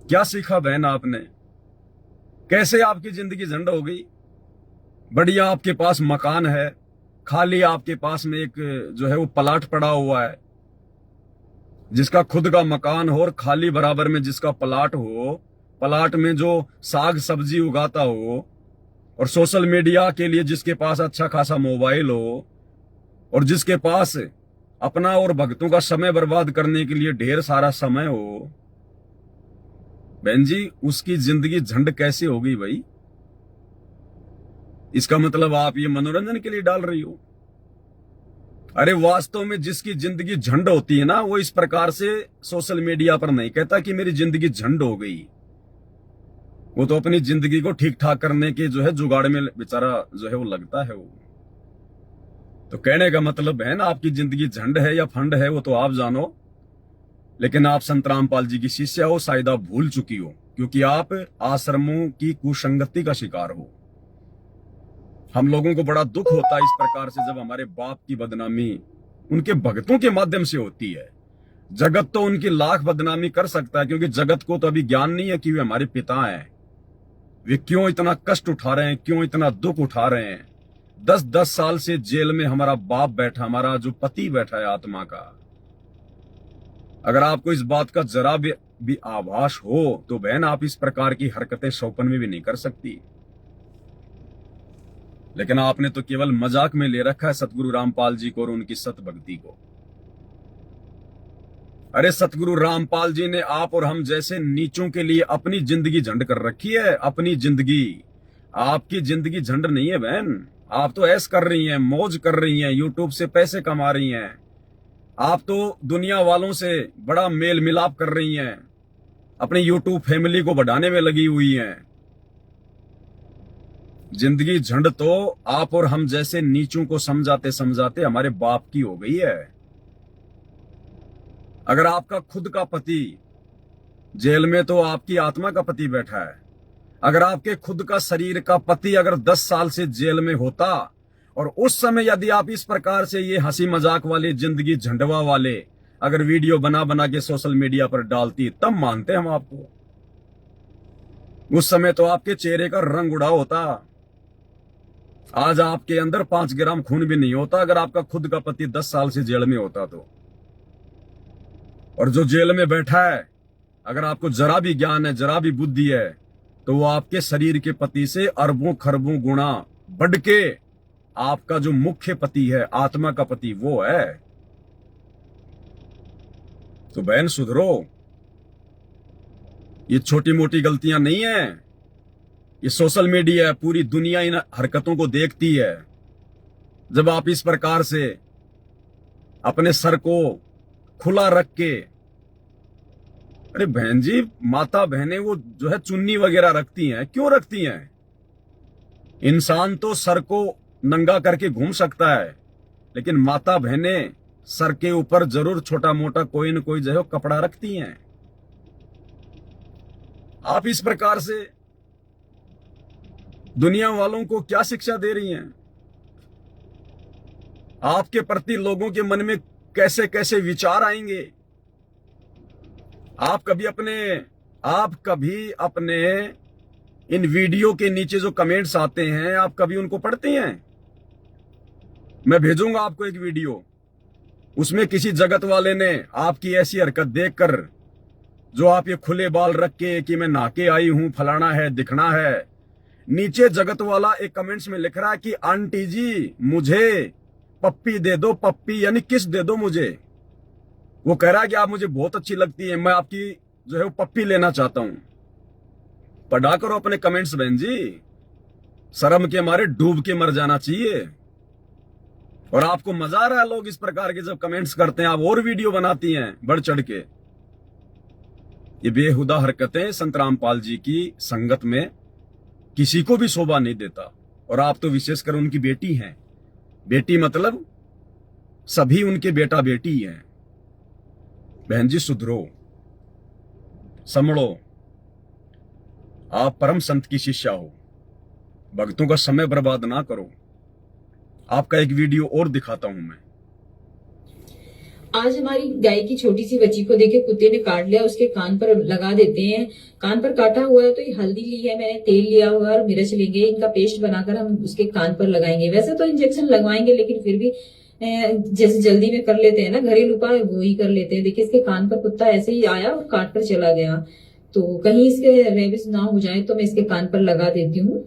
क्या सीखा बहन आपने? कैसे आपकी जिंदगी झंड हो गई? बढ़िया आपके पास मकान है, खाली आपके पास में एक जो है वो प्लाट पड़ा हुआ है, जिसका खुद का मकान हो और खाली बराबर में जिसका प्लाट हो, प्लाट में जो साग सब्जी उगाता हो, और सोशल मीडिया के लिए जिसके पास अच्छा खासा मोबाइल हो, और जिसके पास अपना और भक्तों का समय बर्बाद करने के लिए ढेर सारा समय हो, बहन जी उसकी जिंदगी झंड कैसे हो गई भाई? इसका मतलब आप ये मनोरंजन के लिए डाल रही हो। अरे वास्तव में जिसकी जिंदगी झंड होती है ना, वो इस प्रकार से सोशल मीडिया पर नहीं कहता कि मेरी जिंदगी झंड हो गई। वो तो अपनी जिंदगी को ठीक ठाक करने के जो है जुगाड़ में बेचारा जो है वो लगता है। वो तो कहने का मतलब है ना, आपकी जिंदगी झंड है या फंड है वो तो आप जानो, लेकिन आप संत रामपाल जी की शिष्या हो, शायद आप भूल चुकी हो क्योंकि आप आश्रमों की कुसंगति का शिकार हो। हम लोगों को बड़ा दुख होता है इस प्रकार से जब हमारे बाप की बदनामी उनके भक्तों के माध्यम से होती है। जगत तो उनकी लाख बदनामी कर सकता है, क्योंकि जगत को तो अभी ज्ञान नहीं है कि वे हमारे पिता हैं। वे क्यों इतना कष्ट उठा रहे हैं, क्यों इतना दुख उठा रहे हैं। 10-10 साल से जेल में हमारा बाप बैठा, हमारा जो पति बैठा है आत्मा का। अगर आपको इस बात का जरा भी आभास हो तो बहन, आप इस प्रकार की हरकतें सौपन में भी नहीं कर सकती। लेकिन आपने तो केवल मजाक में ले रखा है सतगुरु रामपाल जी को और उनकी सत भक्ति को। अरे सतगुरु रामपाल जी ने आप और हम जैसे नीचों के लिए अपनी जिंदगी झंड कर रखी है। अपनी जिंदगी, आपकी जिंदगी झंड नहीं है बहन। आप तो ऐश कर रही हैं, मौज कर रही हैं, यूट्यूब से पैसे कमा रही हैं। आप तो दुनिया वालों से बड़ा मेल मिलाप कर रही हैं, अपनी यूट्यूब फैमिली को बढ़ाने में लगी हुई हैं। जिंदगी झंड तो आप और हम जैसे नीचों को समझाते समझाते हमारे बाप की हो गई है। अगर आपका खुद का पति जेल में, तो आपकी आत्मा का पति बैठा है। अगर आपके खुद का शरीर का पति अगर 10 साल से जेल में होता, और उस समय यदि आप इस प्रकार से ये हंसी मजाक वाली जिंदगी झंडवा वाले अगर वीडियो बना बना के सोशल मीडिया पर डालती, तब मानते हम आपको। उस समय तो आपके चेहरे का रंग उड़ा होता। आज आपके अंदर 5 ग्राम खून भी नहीं होता अगर आपका खुद का पति 10 साल से जेल में होता तो। और जो जेल में बैठा है, अगर आपको जरा भी ज्ञान है, जरा भी बुद्धि है, तो वो आपके शरीर के पति से अरबों खरबों गुणा बढ़ के आपका जो मुख्य पति है, आत्मा का पति, वो है। तो बहन सुधरो। ये छोटी मोटी गलतियां नहीं है। ये सोशल मीडिया है, पूरी दुनिया इन हरकतों को देखती है। जब आप इस प्रकार से अपने सर को खुला रख के, अरे बहन जी, माता बहनें वो जो है चुन्नी वगैरह रखती हैं, क्यों रखती हैं? इंसान तो सर को नंगा करके घूम सकता है, लेकिन माता बहनें सर के ऊपर जरूर छोटा मोटा कोई न कोई जो है कपड़ा रखती हैं। आप इस प्रकार से दुनिया वालों को क्या शिक्षा दे रही हैं? आपके प्रति लोगों के मन में कैसे कैसे विचार आएंगे? आप कभी अपने इन वीडियो के नीचे जो कमेंट्स आते हैं, आप कभी उनको पढ़ते हैं? मैं भेजूंगा आपको एक वीडियो, उसमें किसी जगत वाले ने आपकी ऐसी हरकत देखकर, जो आप ये खुले बाल रख के कि मैं नहा के आई हूं, फलाना है, दिखना है, नीचे जगत वाला एक कमेंट्स में लिख रहा है कि आंटी जी मुझे पप्पी दे दो, पप्पी यानी किस दे दो मुझे। वो कह रहा है कि आप मुझे बहुत अच्छी लगती है, मैं आपकी जो है वो पप्पी लेना चाहता हूं। पढ़ा करो अपने कमेंट्स बहन जी, शर्म के मारे डूब के मर जाना चाहिए। और आपको मजा आ रहा है लोग इस प्रकार के जब कमेंट्स करते हैं, आप और वीडियो बनाती हैं बढ़ चढ़ के। ये बेहुदा हरकतें संत रामपाल जी की संगत में किसी को भी शोभा नहीं देता। और आप तो विशेषकर उनकी बेटी हैं। बेटी मतलब सभी उनके बेटा बेटी हैं। बहन जी सुधरो, संभलो। आप परम संत की शिष्या हो, भक्तों का समय बर्बाद ना करो। आपका एक वीडियो और दिखाता हूं मैं। आज हमारी गाय की छोटी सी बच्ची को देखे कुत्ते ने काट लिया, उसके कान पर लगा देते हैं। कान पर काटा हुआ है तो ये हल्दी ली है मैंने, तेल लिया हुआ है और मिर्च लेंगे, इनका पेस्ट बनाकर हम उसके कान पर लगाएंगे। वैसे तो इंजेक्शन लगवाएंगे, लेकिन फिर भी जैसे जल्दी में कर लेते हैं ना, घरेलू उपाय वो ही कर लेते हैं। देखिए इसके कान पर कुत्ता ऐसे ही आया और काट कर चला गया, तो कहीं इसके रेबिस ना हो जाए तो मैं इसके कान पर लगा देती हूँ।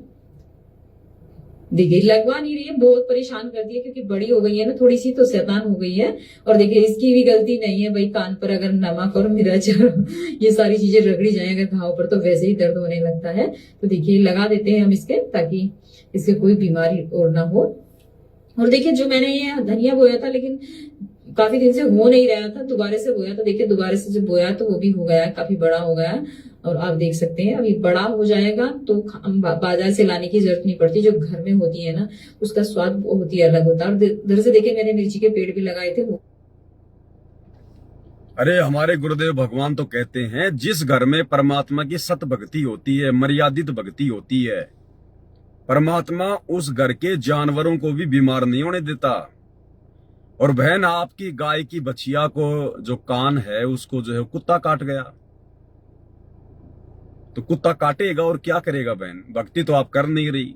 देखिए लगवा नहीं रही है, बहुत परेशान करती है क्योंकि बड़ी हो गई है ना थोड़ी सी, तो शैतान हो गई है। और देखिए इसकी भी गलती नहीं है भाई, कान पर अगर नमक और मिर्च ये सारी चीजें रगड़ी जाए अगर घाव पर, तो वैसे ही दर्द होने लगता है। तो देखिए लगा देते हैं हम इसके, ताकि इसके कोई बीमारी और ना हो। और देखिए जो मैंने ये धनिया बोया था, लेकिन काफी दिन से हो नहीं रहा था, दोबारा से बोया, तो देखिए दोबारा से जो बोया तो वो भी हो गया है, काफी बड़ा हो गया है। और आप देख सकते हैं अभी बड़ा हो जाएगा तो बाजार से लाने की जरूरत नहीं पड़ती। जो घर में होती है ना, उसका स्वाद बहुत ही अलग होता है। और इधर से देखिए मैंने मिर्ची के पेड़ भी लगाए थे। अरे हमारे गुरुदेव भगवान तो कहते हैं जिस घर में परमात्मा की सत भक्ति होती है, मर्यादित भक्ति होती है, परमात्मा उस घर के जानवरों को भी बीमार नहीं होने देता। और बहन, आपकी गाय की बछिया को जो कान है उसको जो है कुत्ता काट गया, तो कुत्ता काटेगा और क्या करेगा बहन? भक्ति तो आप कर नहीं रही,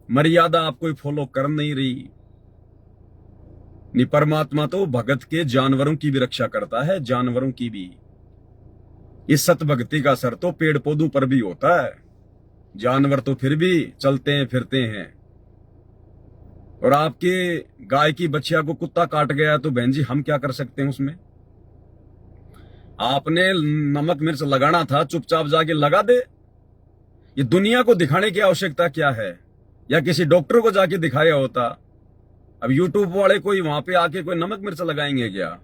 मर्यादा आप कोई फॉलो कर नहीं रही। नहीं, परमात्मा तो भगत के जानवरों की भी रक्षा करता है, जानवरों की भी। इस सत भक्ति का असर तो पेड़ पौधों पर भी होता है, जानवर तो फिर भी चलते हैं फिरते हैं। और आपके गाय की बछिया को कुत्ता काट गया तो बहन जी हम क्या कर सकते हैं उसमें? आपने नमक मिर्च लगाना था, चुपचाप जाके लगा दे। ये दुनिया को दिखाने की आवश्यकता क्या है? या किसी डॉक्टर को जाके दिखाया होता। अब यूट्यूब वाले कोई वहां पे आके कोई नमक मिर्च लगाएंगे क्या?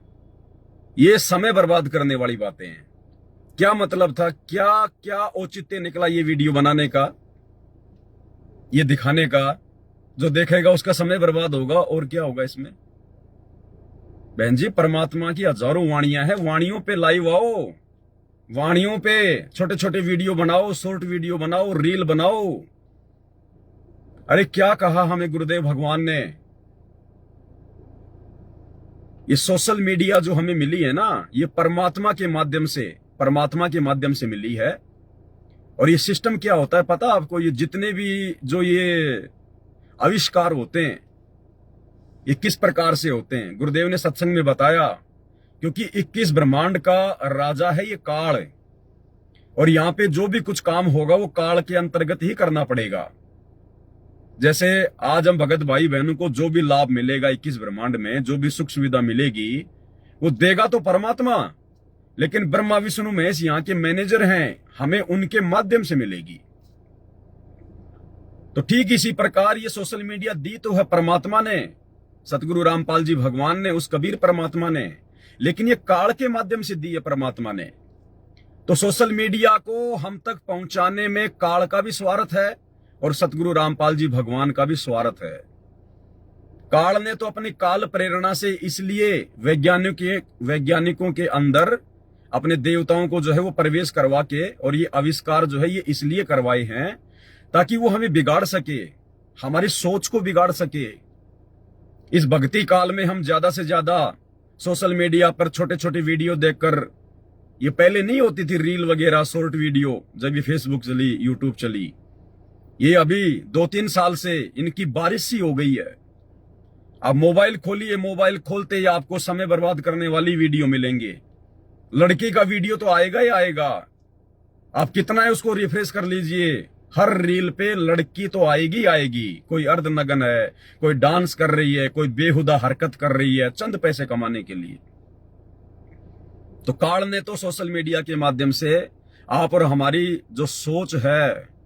ये समय बर्बाद करने वाली बातें हैं। क्या मतलब था, क्या क्या औचित्य निकला ये वीडियो बनाने का, ये दिखाने का? जो देखेगा उसका समय बर्बाद होगा, और क्या होगा इसमें? बहन जी, परमात्मा की हजारों वाणियां हैं, वाणियों पे लाइव आओ, वाणियों पे छोटे छोटे वीडियो बनाओ, शॉर्ट वीडियो बनाओ, रील बनाओ। अरे क्या कहा हमें गुरुदेव भगवान ने? ये सोशल मीडिया जो हमें मिली है ना, ये परमात्मा के माध्यम से मिली है। और ये सिस्टम क्या होता है पता आपको? ये जितने भी जो ये आविष्कार होते हैं, ये किस प्रकार से होते हैं? गुरुदेव ने सत्संग में बताया, क्योंकि 21 ब्रह्मांड का राजा है ये काल, और यहां पे जो भी कुछ काम होगा वो काल के अंतर्गत ही करना पड़ेगा। जैसे आज हम भगत भाई बहनों को जो भी लाभ मिलेगा 21 ब्रह्मांड में, जो भी सुख सुविधा मिलेगी, वो देगा तो परमात्मा, लेकिन ब्रह्मा विष्णु महेश यहाँ के मैनेजर हैं, हमें उनके माध्यम से मिलेगी। तो ठीक इसी प्रकार ये सोशल मीडिया दी तो है परमात्मा ने, सतगुरु रामपाल जी भगवान ने, उस कबीर परमात्मा ने, लेकिन ये काल के माध्यम से दी है परमात्मा ने। तो सोशल मीडिया को हम तक पहुंचाने में काल का भी स्वार्थ है और सतगुरु रामपाल जी भगवान का भी स्वार्थ है। काल ने तो अपनी काल प्रेरणा से इसलिए वैज्ञानिकों के अंदर अपने देवताओं को जो है वो प्रवेश करवा के, और ये आविष्कार जो है ये इसलिए करवाए हैं ताकि वो हमें बिगाड़ सके, हमारी सोच को बिगाड़ सके। इस भक्ति काल में हम ज्यादा से ज्यादा सोशल मीडिया पर छोटे छोटे वीडियो देखकर, ये पहले नहीं होती थी रील वगैरह शॉर्ट वीडियो, जब ये फेसबुक चली, यूट्यूब चली, ये अभी 2-3 साल से इनकी बारिश सी हो गई है। अब मोबाइल खोलिए, मोबाइल खोलते ही आपको समय बर्बाद करने वाली वीडियो मिलेंगे। लड़की का वीडियो तो आएगा ही आएगा, आप कितना है उसको रिफ्रेश कर लीजिए, हर रील पे लड़की तो आएगी आएगी। कोई अर्धनग्न है, कोई डांस कर रही है, कोई बेहुदा हरकत कर रही है चंद पैसे कमाने के लिए। तो काल ने तो सोशल मीडिया के माध्यम से आप और हमारी जो सोच है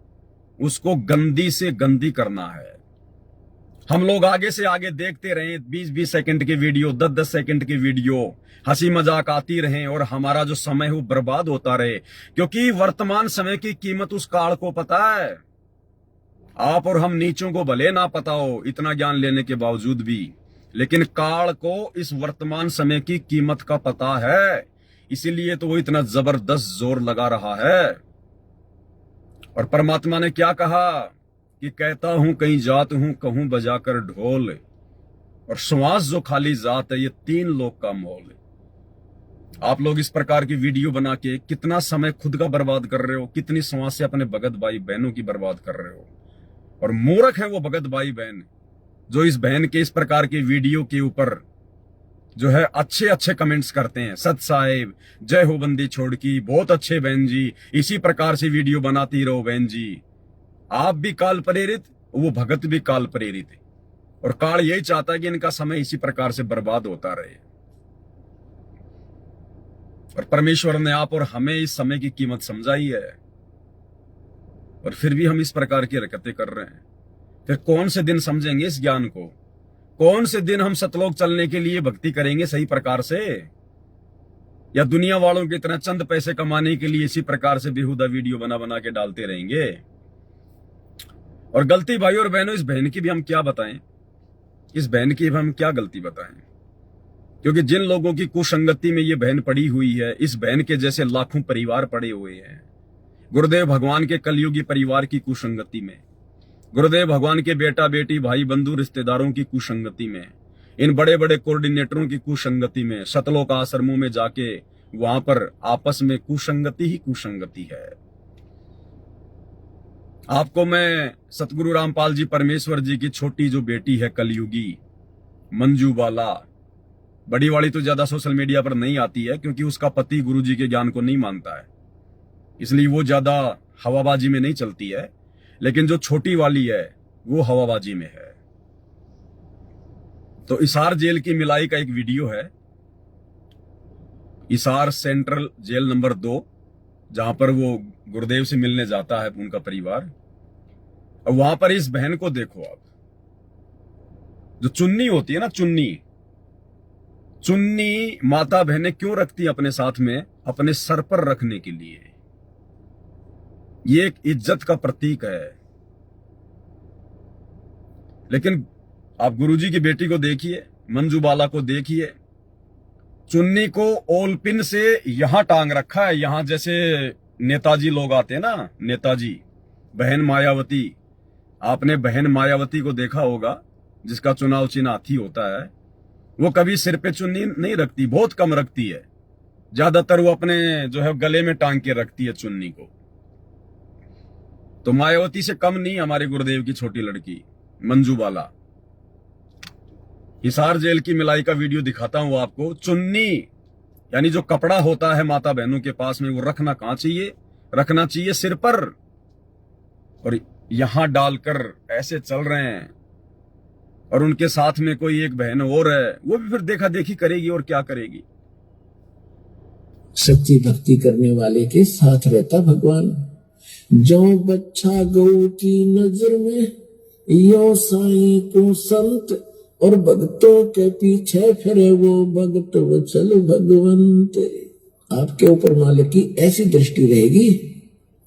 उसको गंदी से गंदी करना है। हम लोग आगे से आगे देखते रहें 20-20 सेकंड की वीडियो, 10-10 सेकंड की वीडियो, हंसी मजाक आती रहे और हमारा जो समय है वो बर्बाद होता रहे, क्योंकि वर्तमान समय की कीमत उस काल को पता है। आप और हम नीचों को भले ना पता हो इतना ज्ञान लेने के बावजूद भी, लेकिन काल को इस वर्तमान समय की कीमत का पता है, इसीलिए तो वो इतना जबरदस्त जोर लगा रहा है। और परमात्मा ने क्या कहा कि कहता हूं कहीं जात हूं, कहूं बजाकर ढोल, और श्वास जो खाली जात है ये 3 लोक का मोल। आप लोग इस प्रकार की वीडियो बना के कितना समय खुद का बर्बाद कर रहे हो, कितनी श्वास से अपने भगत भाई बहनों की बर्बाद कर रहे हो। और मूर्ख है वो भगत भाई बहन जो इस बहन के इस प्रकार की वीडियो के ऊपर जो है अच्छे अच्छे कमेंट्स करते हैं। सत साहेब, जय हो बंदी छोड़ की, बहुत अच्छे बहन जी, इसी प्रकार से वीडियो बनाती रहो बहन जी। आप भी काल प्रेरित, वो भगत भी काल प्रेरित है, और काल यही चाहता है कि इनका समय इसी प्रकार से बर्बाद होता रहे। और परमेश्वर ने आप और हमें इस समय की कीमत समझाई है, और फिर भी हम इस प्रकार की हरकतें कर रहे हैं। फिर कौन से दिन समझेंगे इस ज्ञान को? कौन से दिन हम सतलोक चलने के लिए भक्ति करेंगे सही प्रकार से? या दुनिया वालों की तरह चंद पैसे कमाने के लिए इसी प्रकार से बेहुदा वीडियो बना बना के डालते रहेंगे? और गलती भाई और बहनों, इस बहन की भी हम क्या बताएं, इस बहन की भी हम क्या गलती बताएं? क्योंकि जिन लोगों की कुसंगति में ये बहन पड़ी हुई है, इस बहन के जैसे लाखों परिवार पड़े हुए हैं गुरुदेव भगवान के कलयुगी परिवार की कुसंगति में, गुरुदेव भगवान के बेटा बेटी भाई बंधु रिश्तेदारों की कुसंगति में, इन बड़े बड़े कोऑर्डिनेटरों की कुसंगति में, सतलोक आश्रमों में जाके वहां पर आपस में कुसंगति ही कुसंगति है। आपको मैं सतगुरु रामपाल जी परमेश्वर जी की छोटी जो बेटी है कलयुगी मंजू बाला, बड़ी वाली तो ज्यादा सोशल मीडिया पर नहीं आती है क्योंकि उसका पति गुरु जी के ज्ञान को नहीं मानता है, इसलिए वो ज्यादा हवाबाजी में नहीं चलती है। लेकिन जो छोटी वाली है वो हवाबाजी में है। तो इसार जेल की मिलाई का एक वीडियो है, इसार सेंट्रल जेल नंबर 2, जहां पर वो गुरुदेव से मिलने जाता है उनका परिवार। और वहां पर इस बहन को देखो आप, जो चुन्नी होती है ना, चुन्नी माता बहनें क्यों रखती है अपने साथ में? अपने सर पर रखने के लिए। ये एक इज्जत का प्रतीक है। लेकिन आप गुरुजी की बेटी को देखिए, मंजू बाला को देखिए, चुन्नी को ओलपिन से यहां टांग रखा है, यहां जैसे नेताजी लोग आते हैं ना, नेताजी। बहन मायावती, आपने बहन मायावती को देखा होगा, जिसका चुनाव चिन्ह हाथी होता है। वो कभी सिर पे चुन्नी नहीं रखती, बहुत कम रखती है, ज्यादातर वो अपने जो है गले में टांग के रखती है चुन्नी को। तो मायावती से कम नहीं हमारे गुरुदेव की छोटी लड़की मंजू बाला। हिसार जेल की मिलाई का वीडियो दिखाता हूं आपको। चुन्नी यानी जो कपड़ा होता है माता बहनों के पास में, वो रखना कहां चाहिए? रखना चाहिए सिर पर, और यहां डालकर ऐसे चल रहे हैं। और उनके साथ में कोई एक बहन और है, वो भी फिर देखा देखी करेगी और क्या करेगी। सच्ची भक्ति करने वाले के साथ रहता भगवान। जो बच्चा गौ की नजर में, यो साईं को संत, और भक्तों के पीछे फिरे वो भगत वचल भगवंत। आपके ऊपर मालिक की ऐसी दृष्टि रहेगी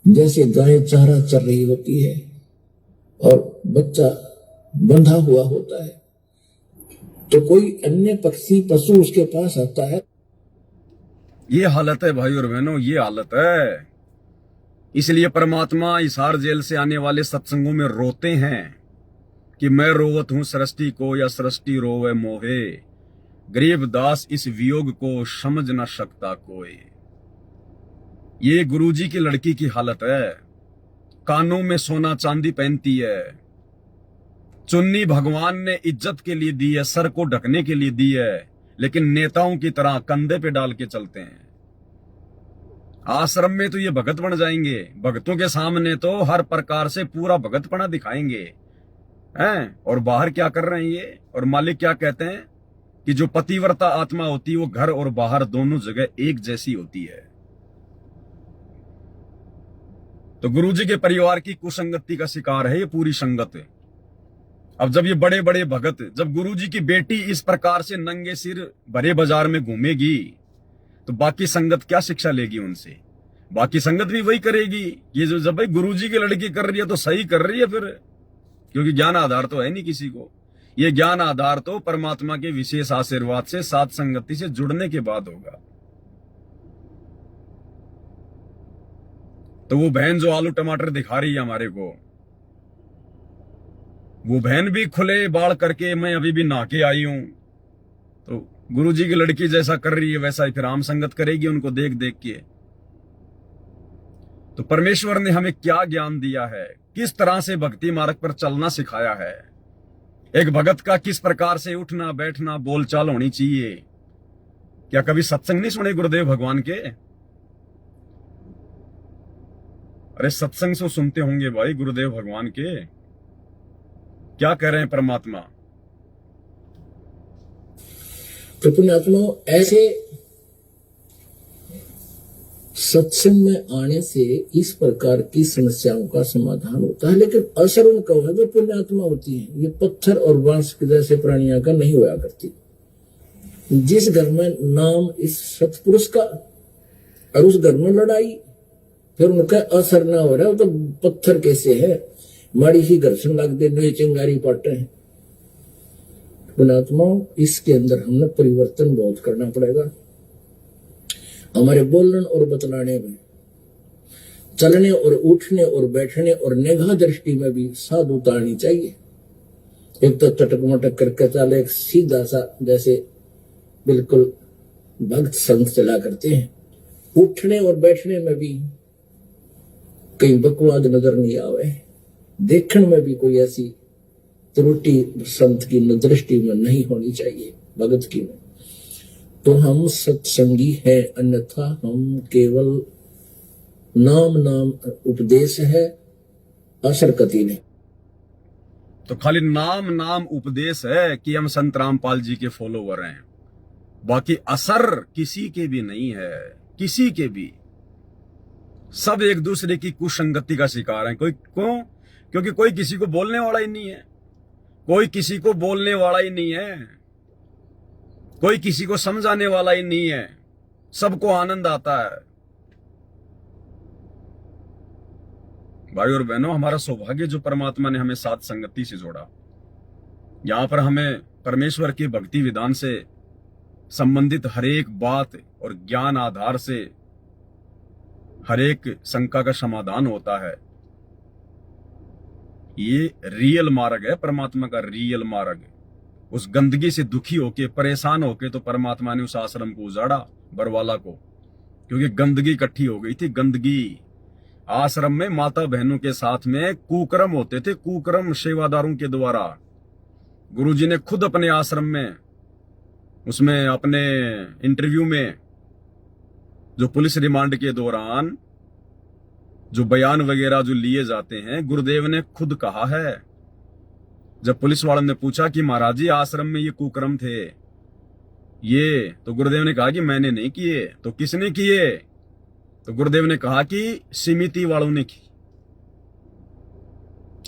जैसे गाय चारा चर रही होती है और बच्चा बंधा हुआ होता है, तो कोई अन्य पक्षी पशु उसके पास आता है। ये हालत है भाई और बहनों, ये हालत है। इसलिए परमात्मा हिसार जेल से आने वाले सत्संगों में रोते हैं कि मैं रोवत हूं सृष्टि को, या सृष्टि रोवे मोहे, गरीब दास इस वियोग को समझ न सकता कोई। ये गुरुजी की लड़की की हालत है। कानों में सोना चांदी पहनती है, चुन्नी भगवान ने इज्जत के लिए दी है, सर को ढकने के लिए दी है, लेकिन नेताओं की तरह कंधे पे डाल के चलते हैं। आश्रम में तो ये भगत बन जाएंगे, भगतों के सामने तो हर प्रकार से पूरा भगतपना दिखाएंगे हैं। और बाहर क्या कर रहे हैं ये? और मालिक क्या कहते हैं कि जो पतिव्रता आत्मा होती है वो घर और बाहर दोनों जगह एक जैसी होती है। तो गुरुजी के परिवार की कुसंगति का शिकार है ये पूरी संगत। अब जब ये बड़े बड़े भगत, जब गुरुजी की बेटी इस प्रकार से नंगे सिर भरे बाजार में घूमेगी, तो बाकी संगत क्या शिक्षा लेगी उनसे? बाकी संगत भी वही करेगी। ये जो जब भाई गुरुजी की लड़की कर रही है तो सही कर रही है फिर, क्योंकि ज्ञान आधार तो है नहीं किसी को। ये ज्ञान आधार तो परमात्मा के विशेष आशीर्वाद से, साथ संगति से जुड़ने के बाद होगा। तो वो बहन जो आलू टमाटर दिखा रही है हमारे को, वो बहन भी खुले बाल करके मैं अभी भी नहा के आई हूं, तो गुरुजी की लड़की जैसा कर रही है वैसा ही फिर आम संगत करेगी उनको देख देख के। तो परमेश्वर ने हमें क्या ज्ञान दिया है, किस तरह से भक्ति मार्ग पर चलना सिखाया है, एक भगत का किस प्रकार से उठना बैठना बोलचाल होनी चाहिए। क्या कभी सत्संग नहीं सुने गुरुदेव भगवान के? अरे सत्संग से सुनते होंगे भाई गुरुदेव भगवान के, क्या कह रहे हैं परमात्मा। तो पुण्यात्मा, ऐसे सत्संग में आने से इस प्रकार की समस्याओं का समाधान होता है, लेकिन असर उनका है जो पुण्यात्मा होती है। ये पत्थर और बांस के जैसे प्राणियों का नहीं होया करती। जिस घर में नाम इस सतपुरुष का और उस घर में लड़ाई, फिर उनका असर ना हो रहा है, तो पत्थर कैसे है, माड़ी सी घर्षण लग दे, चिंगारी पाटे हैं। पुणात्माओं, इसके अंदर हमने परिवर्तन बहुत करना पड़ेगा। हमारे बोलने और बतलाने में, चलने और उठने और बैठने और निगाह दृष्टि में भी साधुता आनी चाहिए। एक तो चटक मटक करके चले, एक सीधा सा जैसे बिल्कुल भक्त संत चला करते हैं। उठने और बैठने में भी कहीं बकवाद नजर नहीं आवे, देखने में भी कोई ऐसी त्रुटि संत की दृष्टि में नहीं होनी चाहिए, भगत की में। तो हम सत्संगी हैं, अन्यथा हम केवल नाम उपदेश है, असर कति नहीं। तो खाली नाम उपदेश है कि हम संत रामपाल जी के फॉलोवर हैं, बाकी असर किसी के भी नहीं है, किसी के भी। सब एक दूसरे की कुसंगति का शिकार हैं। क्योंकि कोई किसी को बोलने वाला ही नहीं है, कोई किसी को बोलने वाला ही नहीं है, कोई किसी को समझाने वाला ही नहीं है, सबको आनंद आता है। भाई और बहनों, हमारा सौभाग्य जो परमात्मा ने हमें साथ संगति से जोड़ा। यहां पर हमें परमेश्वर के भक्ति विधान से संबंधित हर एक बात और ज्ञान आधार से हर एक शंका का समाधान होता है। ये रियल मार्ग है, परमात्मा का रियल मार्ग। उस गंदगी से दुखी होके, परेशान होके तो परमात्मा ने उस आश्रम को उजाड़ा, बरवाला को, क्योंकि गंदगी इकट्ठी हो गई थी। गंदगी आश्रम में माता बहनों के साथ में कुकर्म होते थे, कुकर्म सेवादारों के द्वारा। गुरुजी ने खुद अपने आश्रम में, उसमें अपने इंटरव्यू में, जो पुलिस रिमांड के दौरान जो बयान वगैरह जो लिए जाते हैं, गुरुदेव ने खुद कहा है। जब पुलिस वालों ने पूछा कि महाराज जी आश्रम में ये कुकर्म थे, ये, तो गुरुदेव ने कहा कि मैंने नहीं किए। तो किसने किए? तो गुरुदेव ने कहा कि समिति वालों ने की।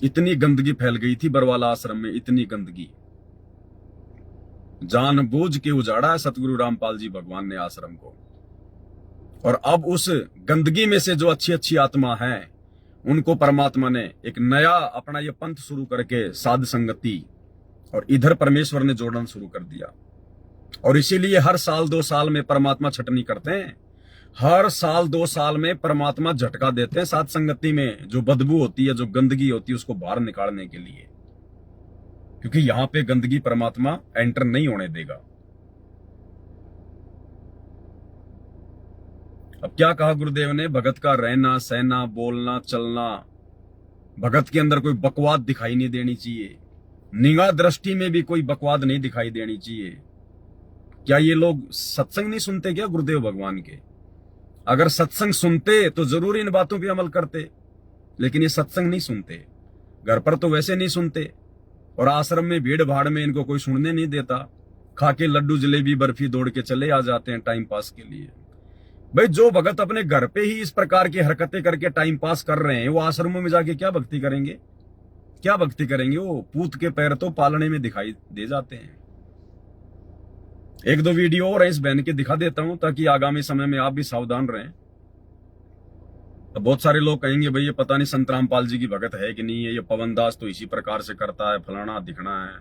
इतनी गंदगी फैल गई थी बरवाला आश्रम में, इतनी गंदगी। जानबूझ के उजाड़ा है सतगुरु रामपाल जी भगवान ने आश्रम को। और अब उस गंदगी में से जो अच्छी अच्छी आत्मा है, उनको परमात्मा ने एक नया अपना ये पंथ शुरू करके साध संगति, और इधर परमेश्वर ने जोड़ना शुरू कर दिया। और इसीलिए हर साल 2 साल में परमात्मा छटनी करते हैं। हर साल 2 साल में परमात्मा झटका देते हैं साध संगति में। जो बदबू होती है, जो गंदगी होती है, उसको बाहर निकालने के लिए, क्योंकि यहां पे गंदगी परमात्मा एंटर नहीं होने देगा। अब क्या कहा गुरुदेव ने? भगत का रहना, सहना, बोलना, चलना, भगत के अंदर कोई बकवाद दिखाई नहीं देनी चाहिए। निगाह दृष्टि में भी कोई बकवाद नहीं दिखाई देनी चाहिए। क्या ये लोग सत्संग नहीं सुनते क्या गुरुदेव भगवान के? अगर सत्संग सुनते तो जरूर इन बातों पे अमल करते, लेकिन ये सत्संग नहीं सुनते। घर पर तो वैसे नहीं सुनते, और आश्रम में भीड़ भाड़ में इनको कोई सुनने नहीं देता। खा के लड्डू जलेबी बर्फी दौड़ के चले आ जाते हैं टाइम पास के लिए। भाई जो भगत अपने घर पे ही इस प्रकार की हरकतें करके टाइम पास कर रहे हैं, वो आश्रमों में जाके क्या भक्ति करेंगे? क्या भक्ति करेंगे? वो पूत के पैर तो पालने में दिखाई दे जाते हैं। 1-2 वीडियो और इस बहन के दिखा देता हूं, ताकि आगामी समय में आप भी सावधान रहें। तो बहुत सारे लोग कहेंगे भाई ये पता नहीं संत रामपाल जी की भगत है कि नहीं है, ये पवन दास तो इसी प्रकार से करता है, फलाना दिखना है।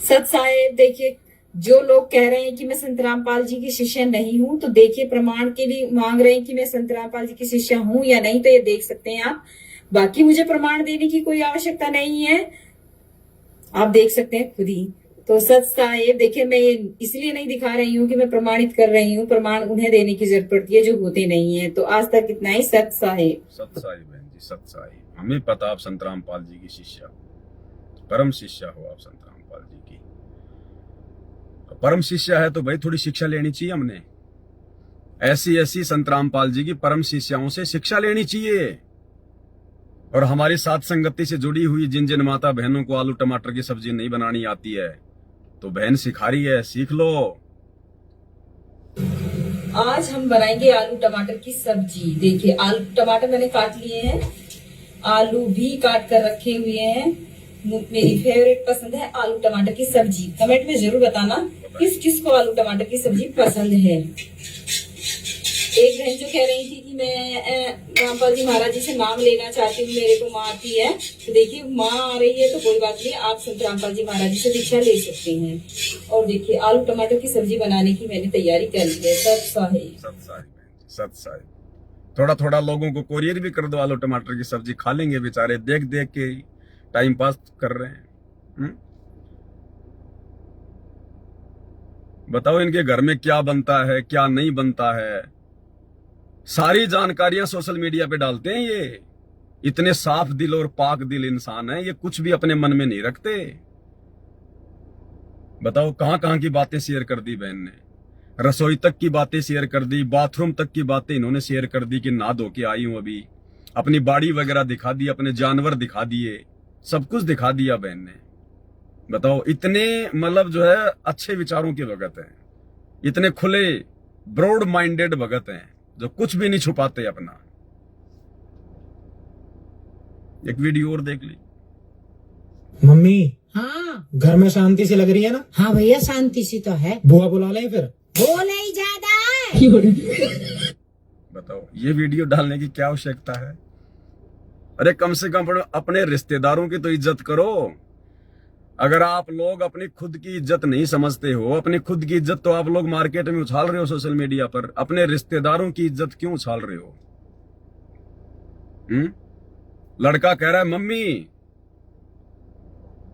सत साहेब, देखिए जो लोग कह रहे हैं कि मैं संत रामपाल जी की शिष्य नहीं हूं, तो देखिए प्रमाण के लिए मांग रहे हैं कि मैं संत रामपाल जी की शिष्य हूं या नहीं, तो ये देख सकते हैं आप। बाकी मुझे प्रमाण देने की कोई आवश्यकता नहीं है, आप देख सकते हैं खुद ही। तो सत साहेब देखिए, मैं इसलिए नहीं दिखा रही हूँ कि मैं प्रमाणित कर रही हूँ, प्रमाण उन्हें देने की जरूरत पड़ती है जो होते नहीं है। तो आज तक इतना ही। सत साहेब। सत साहिब बहन जी, सत साहिब। हमें पता आप संत रामपाल जी की शिष्या, परम शिष्या हो आप संत रामपाल जी की। परम शिष्या है तो भाई थोड़ी शिक्षा लेनी चाहिए हमने। ऐसी संत रामपाल जी की परम शिष्याओं से शिक्षा लेनी चाहिए। और हमारी साथ संगति से जुड़ी हुई जिन जिन माता बहनों को आलू टमाटर की सब्जी नहीं बनानी आती है, तो बहन सिखा रही है, सीख लो। आज हम बनाएंगे आलू टमाटर की सब्जी। देखिए आलू टमाटर मैंने काट लिए हैं, आलू भी काट कर रखे हुए हैं। मेरी फेवरेट पसंद है आलू टमाटर की सब्जी। कमेंट में जरूर बताना किस किस को आलू टमाटर की सब्जी पसंद है। एक बहन जो कह रही थी कि मैं रामपाल जी महाराज जी से नाम लेना चाहती हूँ, मेरे को माँ आती है, तो देखिए माँ आ रही है तो कोई बात नहीं, आप संत रामपाल जी महाराज जी से दीक्षा ले सकते हैं। और देखिए आलू टमाटर की सब्जी बनाने की मैंने तैयारी कर ली है। सत साहिब थोड़ा थोड़ा लोगों को कोरियर भी कर दो, आलू टमाटर की सब्जी खा लेंगे बेचारे, देख देख के टाइम पास कर रहे हैं। बताओ इनके घर में क्या बनता है क्या नहीं बनता है, सारी जानकारियां सोशल मीडिया पे डालते हैं। ये इतने साफ दिल और पाक दिल इंसान है, ये कुछ भी अपने मन में नहीं रखते। बताओ कहां कहां की बातें शेयर कर दी बहन ने, रसोई तक की बातें शेयर कर दी, बाथरूम तक की बातें इन्होंने शेयर कर दी कि नहा धो के आई हूं अभी, अपनी बाड़ी वगैरह दिखा दी, अपने जानवर दिखा दिए, सब कुछ दिखा दिया बहन ने। बताओ इतने मतलब जो है अच्छे विचारों के भगत हैं, इतने खुले ब्रॉड माइंडेड भगत हैं जो कुछ भी नहीं छुपाते अपना। एक वीडियो और देख ली। मम्मी हाँ घर में शांति सी लग रही है ना? हाँ भैया शांति सी तो है। बुआ बुला लें फिर? बोले ही ज्यादा है। बताओ ये वीडियो डालने की क्या आवश्यकता है? अरे कम से कम अपने रिश्तेदारों की तो इज्जत करो। अगर आप लोग अपनी खुद की इज्जत नहीं समझते हो, अपनी खुद की इज्जत तो आप लोग मार्केट में उछाल रहे हो सोशल मीडिया पर, अपने रिश्तेदारों की इज्जत क्यों उछाल रहे हो? लड़का कह रहा है मम्मी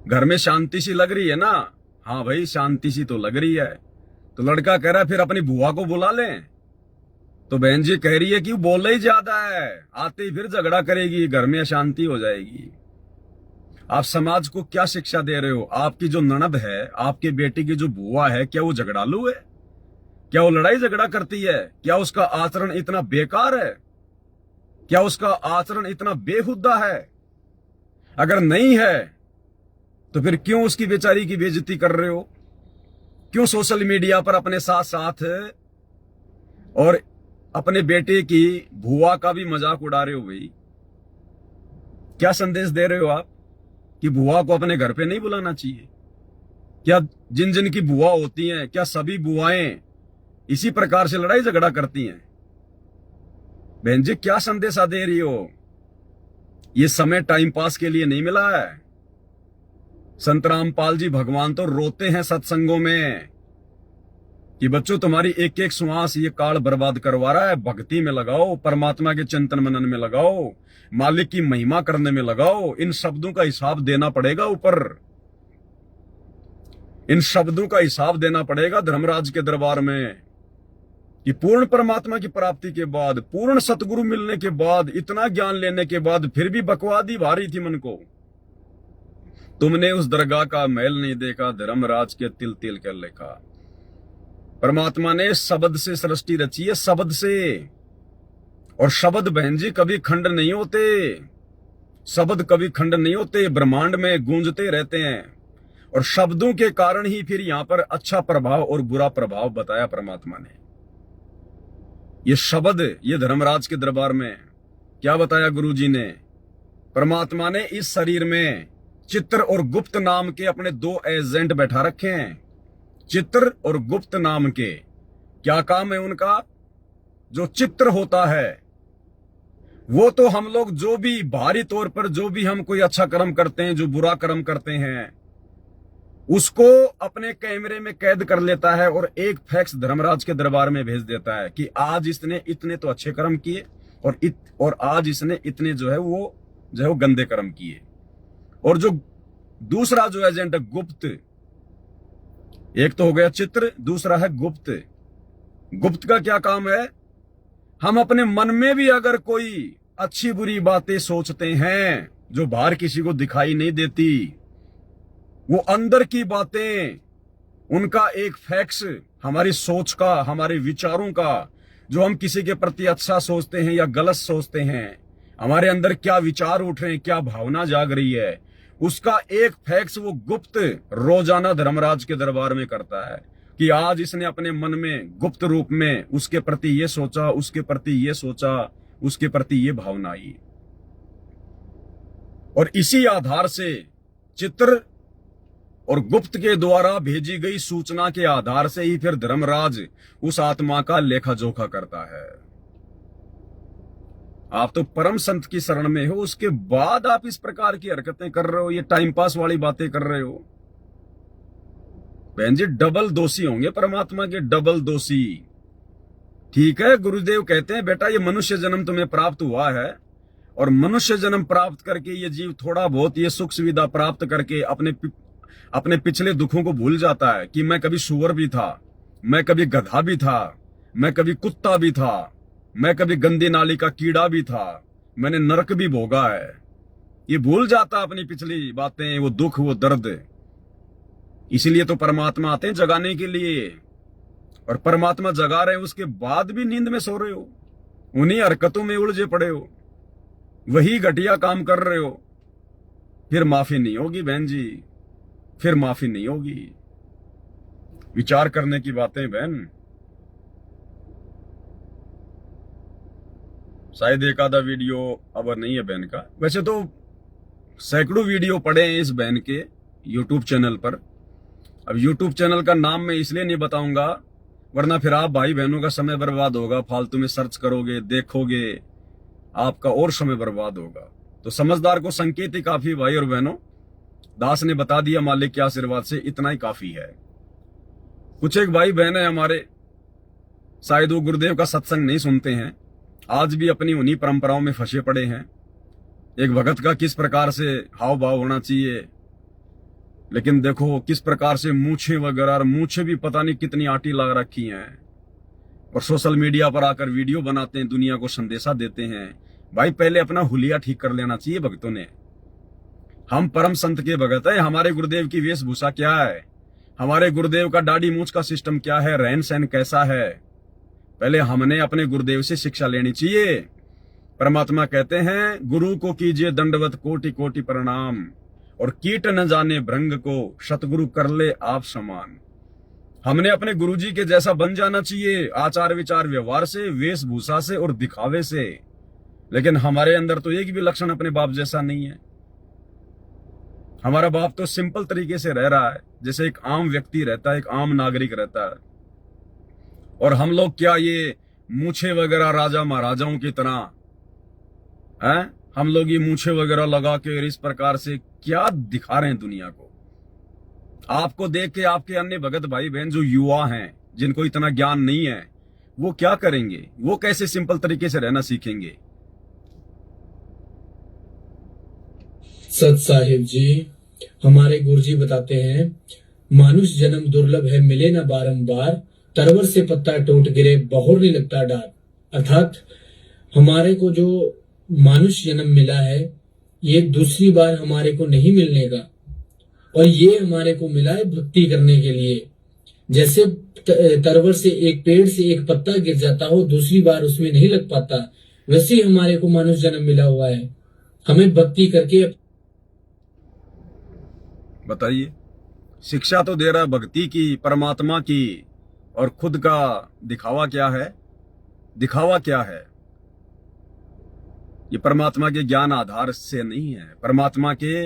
घर में शांति सी लग रही है ना? हाँ भाई शांति सी तो लग रही है। तो लड़का कह रहा है फिर अपनी बुआ को बुला लें। तो बहन जी कह रही है कि बोले ही ज्यादा है, आते ही फिर झगड़ा करेगी, घर में अशांति हो जाएगी। आप समाज को क्या शिक्षा दे रहे हो? आपकी जो ननद है, आपके बेटे की जो बुआ है, क्या वो झगड़ालू है? क्या वो लड़ाई झगड़ा करती है? क्या उसका आचरण इतना बेकार है? क्या उसका आचरण इतना बेहुदा है? अगर नहीं है तो फिर क्यों उसकी बेचारी की बेइज्जती कर रहे हो? क्यों सोशल मीडिया पर अपने साथ साथ और अपने बेटे की बुआ का भी मजाक उड़ा रहे हो? भाई क्या संदेश दे रहे हो आप कि बुआ को अपने घर पे नहीं बुलाना चाहिए? क्या जिन जिन की बुआ होती हैं, क्या सभी बुआएं इसी प्रकार से लड़ाई झगड़ा करती हैं? बहन जी क्या संदेशा दे रही हो? ये समय टाइम पास के लिए नहीं मिला है। संत रामपाल जी भगवान तो रोते हैं सत्संगों में कि बच्चों तुम्हारी एक एक श्वास ये काल बर्बाद करवा रहा है, भक्ति में लगाओ, परमात्मा के चिंतन मनन में लगाओ, मालिक की महिमा करने में लगाओ। इन शब्दों का हिसाब देना पड़ेगा ऊपर, इन शब्दों का हिसाब देना पड़ेगा धर्मराज के दरबार में कि पूर्ण परमात्मा की प्राप्ति के बाद, पूर्ण सतगुरु मिलने के बाद, इतना ज्ञान लेने के बाद फिर भी बकवादी भारी थी मन को। तुमने उस दरगाह का महल नहीं देखा, धर्मराज के तिल तिल कर लेखा। परमात्मा ने शब्द से सृष्टि रची है, शब्द से। और शब्द बहन जी कभी खंड नहीं होते, शब्द कभी खंड नहीं होते, ब्रह्मांड में गूंजते रहते हैं। और शब्दों के कारण ही फिर यहां पर अच्छा प्रभाव और बुरा प्रभाव बताया परमात्मा ने। ये शब्द, ये धर्मराज के दरबार में क्या बताया गुरुजी ने? परमात्मा ने इस शरीर में चित्र और गुप्त नाम के अपने दो एजेंट बैठा रखे हैं। चित्र और गुप्त नाम के क्या काम है उनका? जो चित्र होता है वो तो हम लोग जो भी बाहरी तौर पर जो भी हम कोई अच्छा कर्म करते हैं, जो बुरा कर्म करते हैं, उसको अपने कैमरे में कैद कर लेता है और एक फैक्स धर्मराज के दरबार में भेज देता है कि आज इसने इतने तो अच्छे कर्म किए और आज इसने इतने जो है वो गंदे कर्म किए। और जो दूसरा जो एजेंट है गुप्त, एक तो हो गया चित्र, दूसरा है गुप्त। गुप्त का क्या काम है? हम अपने मन में भी अगर कोई अच्छी बुरी बातें सोचते हैं जो बाहर किसी को दिखाई नहीं देती, वो अंदर की बातें, उनका एक फैक्स, हमारी सोच का, हमारे विचारों का, जो हम किसी के प्रति अच्छा सोचते हैं या गलत सोचते हैं, हमारे अंदर क्या विचार उठ रहे हैं, क्या भावना जाग रही है, उसका एक फैक्स वो गुप्त रोजाना धर्मराज के दरबार में करता है कि आज इसने अपने मन में गुप्त रूप में उसके प्रति ये सोचा, उसके प्रति ये सोचा, उसके प्रति ये भावना आई। और इसी आधार से चित्र और गुप्त के द्वारा भेजी गई सूचना के आधार से ही फिर धर्मराज उस आत्मा का लेखा जोखा करता है। आप तो परम संत की शरण में हो, उसके बाद आप इस प्रकार की हरकतें कर रहे हो, ये टाइम पास वाली बातें कर रहे हो। बहन जी डबल दोषी होंगे परमात्मा के, डबल दोषी। ठीक है, गुरुदेव कहते हैं बेटा ये मनुष्य जन्म तुम्हें प्राप्त हुआ है, और मनुष्य जन्म प्राप्त करके ये जीव थोड़ा बहुत ये सुख सुविधा प्राप्त करके अपने पिछले दुखों को भूल जाता है कि मैं कभी सुअर भी था, मैं कभी गधा भी था, मैं कभी कुत्ता भी था, मैं कभी गंदी नाली का कीड़ा भी था, मैंने नरक भी भोगा है। ये भूल जाता अपनी पिछली बातें, वो दुख, वो दर्द। इसीलिए तो परमात्मा आते हैं जगाने के लिए, और परमात्मा जगा रहे हैं, उसके बाद भी नींद में सो रहे हो, उन्हीं हरकतों में उलझे पड़े हो, वही घटिया काम कर रहे हो। फिर माफी नहीं होगी बहन जी, फिर माफी नहीं होगी। विचार करने की बातें बहन। शायद एक आधा वीडियो अब नहीं है बहन का, वैसे तो सैकड़ों वीडियो पड़े हैं इस बहन के यूट्यूब चैनल पर। अब यूट्यूब चैनल का नाम मैं इसलिए नहीं बताऊंगा, वरना फिर आप भाई बहनों का समय बर्बाद होगा, फालतू में सर्च करोगे, देखोगे, आपका और समय बर्बाद होगा। तो समझदार को संकेत ही काफी भाई और बहनों। दास ने बता दिया मालिक के आशीर्वाद से, इतना ही काफी है। कुछ एक भाई बहन है हमारे, शायद वो गुरुदेव का सत्संग नहीं सुनते हैं, आज भी अपनी उन्हीं परंपराओं में फंसे पड़े हैं। एक भगत का किस प्रकार से हाव भाव होना चाहिए, लेकिन देखो किस प्रकार से मूछे वगैरह, मूछे भी पता नहीं कितनी आटी लगा रखी हैं, और सोशल मीडिया पर आकर वीडियो बनाते हैं, दुनिया को संदेशा देते हैं। भाई पहले अपना हुलिया ठीक कर लेना चाहिए भक्तों ने। हम परम संत के भगत हैं, हमारे गुरुदेव की वेशभूषा क्या है, हमारे गुरुदेव का दाढ़ी मूछ का सिस्टम क्या है, रहन सहन कैसा है, पहले हमने अपने गुरुदेव से शिक्षा लेनी चाहिए। परमात्मा कहते हैं गुरु को कीजिए दंडवत कोटि कोटि प्रणाम, और कीट न जाने भृंग को सतगुरु कर ले आप समान। हमने अपने गुरुजी के जैसा बन जाना चाहिए, आचार विचार व्यवहार से, वेशभूषा से और दिखावे से। लेकिन हमारे अंदर तो एक भी लक्षण अपने बाप जैसा नहीं है। हमारा बाप तो सिंपल तरीके से रह रहा है, जैसे एक आम व्यक्ति रहता है, एक आम नागरिक रहता है। और हम लोग क्या ये मूछे वगैरह राजा महाराजाओं की तरह हैं, हम लोग ये मूछे वगैरह लगा के इस प्रकार से क्या दिखा रहे हैं दुनिया को। आपको देख के आपके अन्य भगत भाई बहन जो युवा हैं, जिनको इतना ज्ञान नहीं है, वो क्या करेंगे, वो कैसे सिंपल तरीके से रहना सीखेंगे। सत साहिब जी, हमारे गुरुजी बताते हैं मानुष जन्म दुर्लभ है, मिले ना बारंबार, तरवर से पत्ता टूट गिरे बहुर नहीं लगता डार। अर्थात हमारे को जो मानुष जन्म मिला है, ये दूसरी बार हमारे को नहीं मिलने का, और ये हमारे को मिला है भक्ति करने के लिए। जैसे तरवर से एक पेड़ से एक पत्ता गिर जाता हो, दूसरी बार उसमें नहीं लग पाता, वैसे ही हमारे को मानुष जन्म मिला हुआ है। हमें भक्ति करके बताइए, शिक्षा तो दे रहा है भक्ति की, परमात्मा की, और खुद का दिखावा क्या है, दिखावा क्या है। ये परमात्मा के ज्ञान आधार से नहीं है, परमात्मा के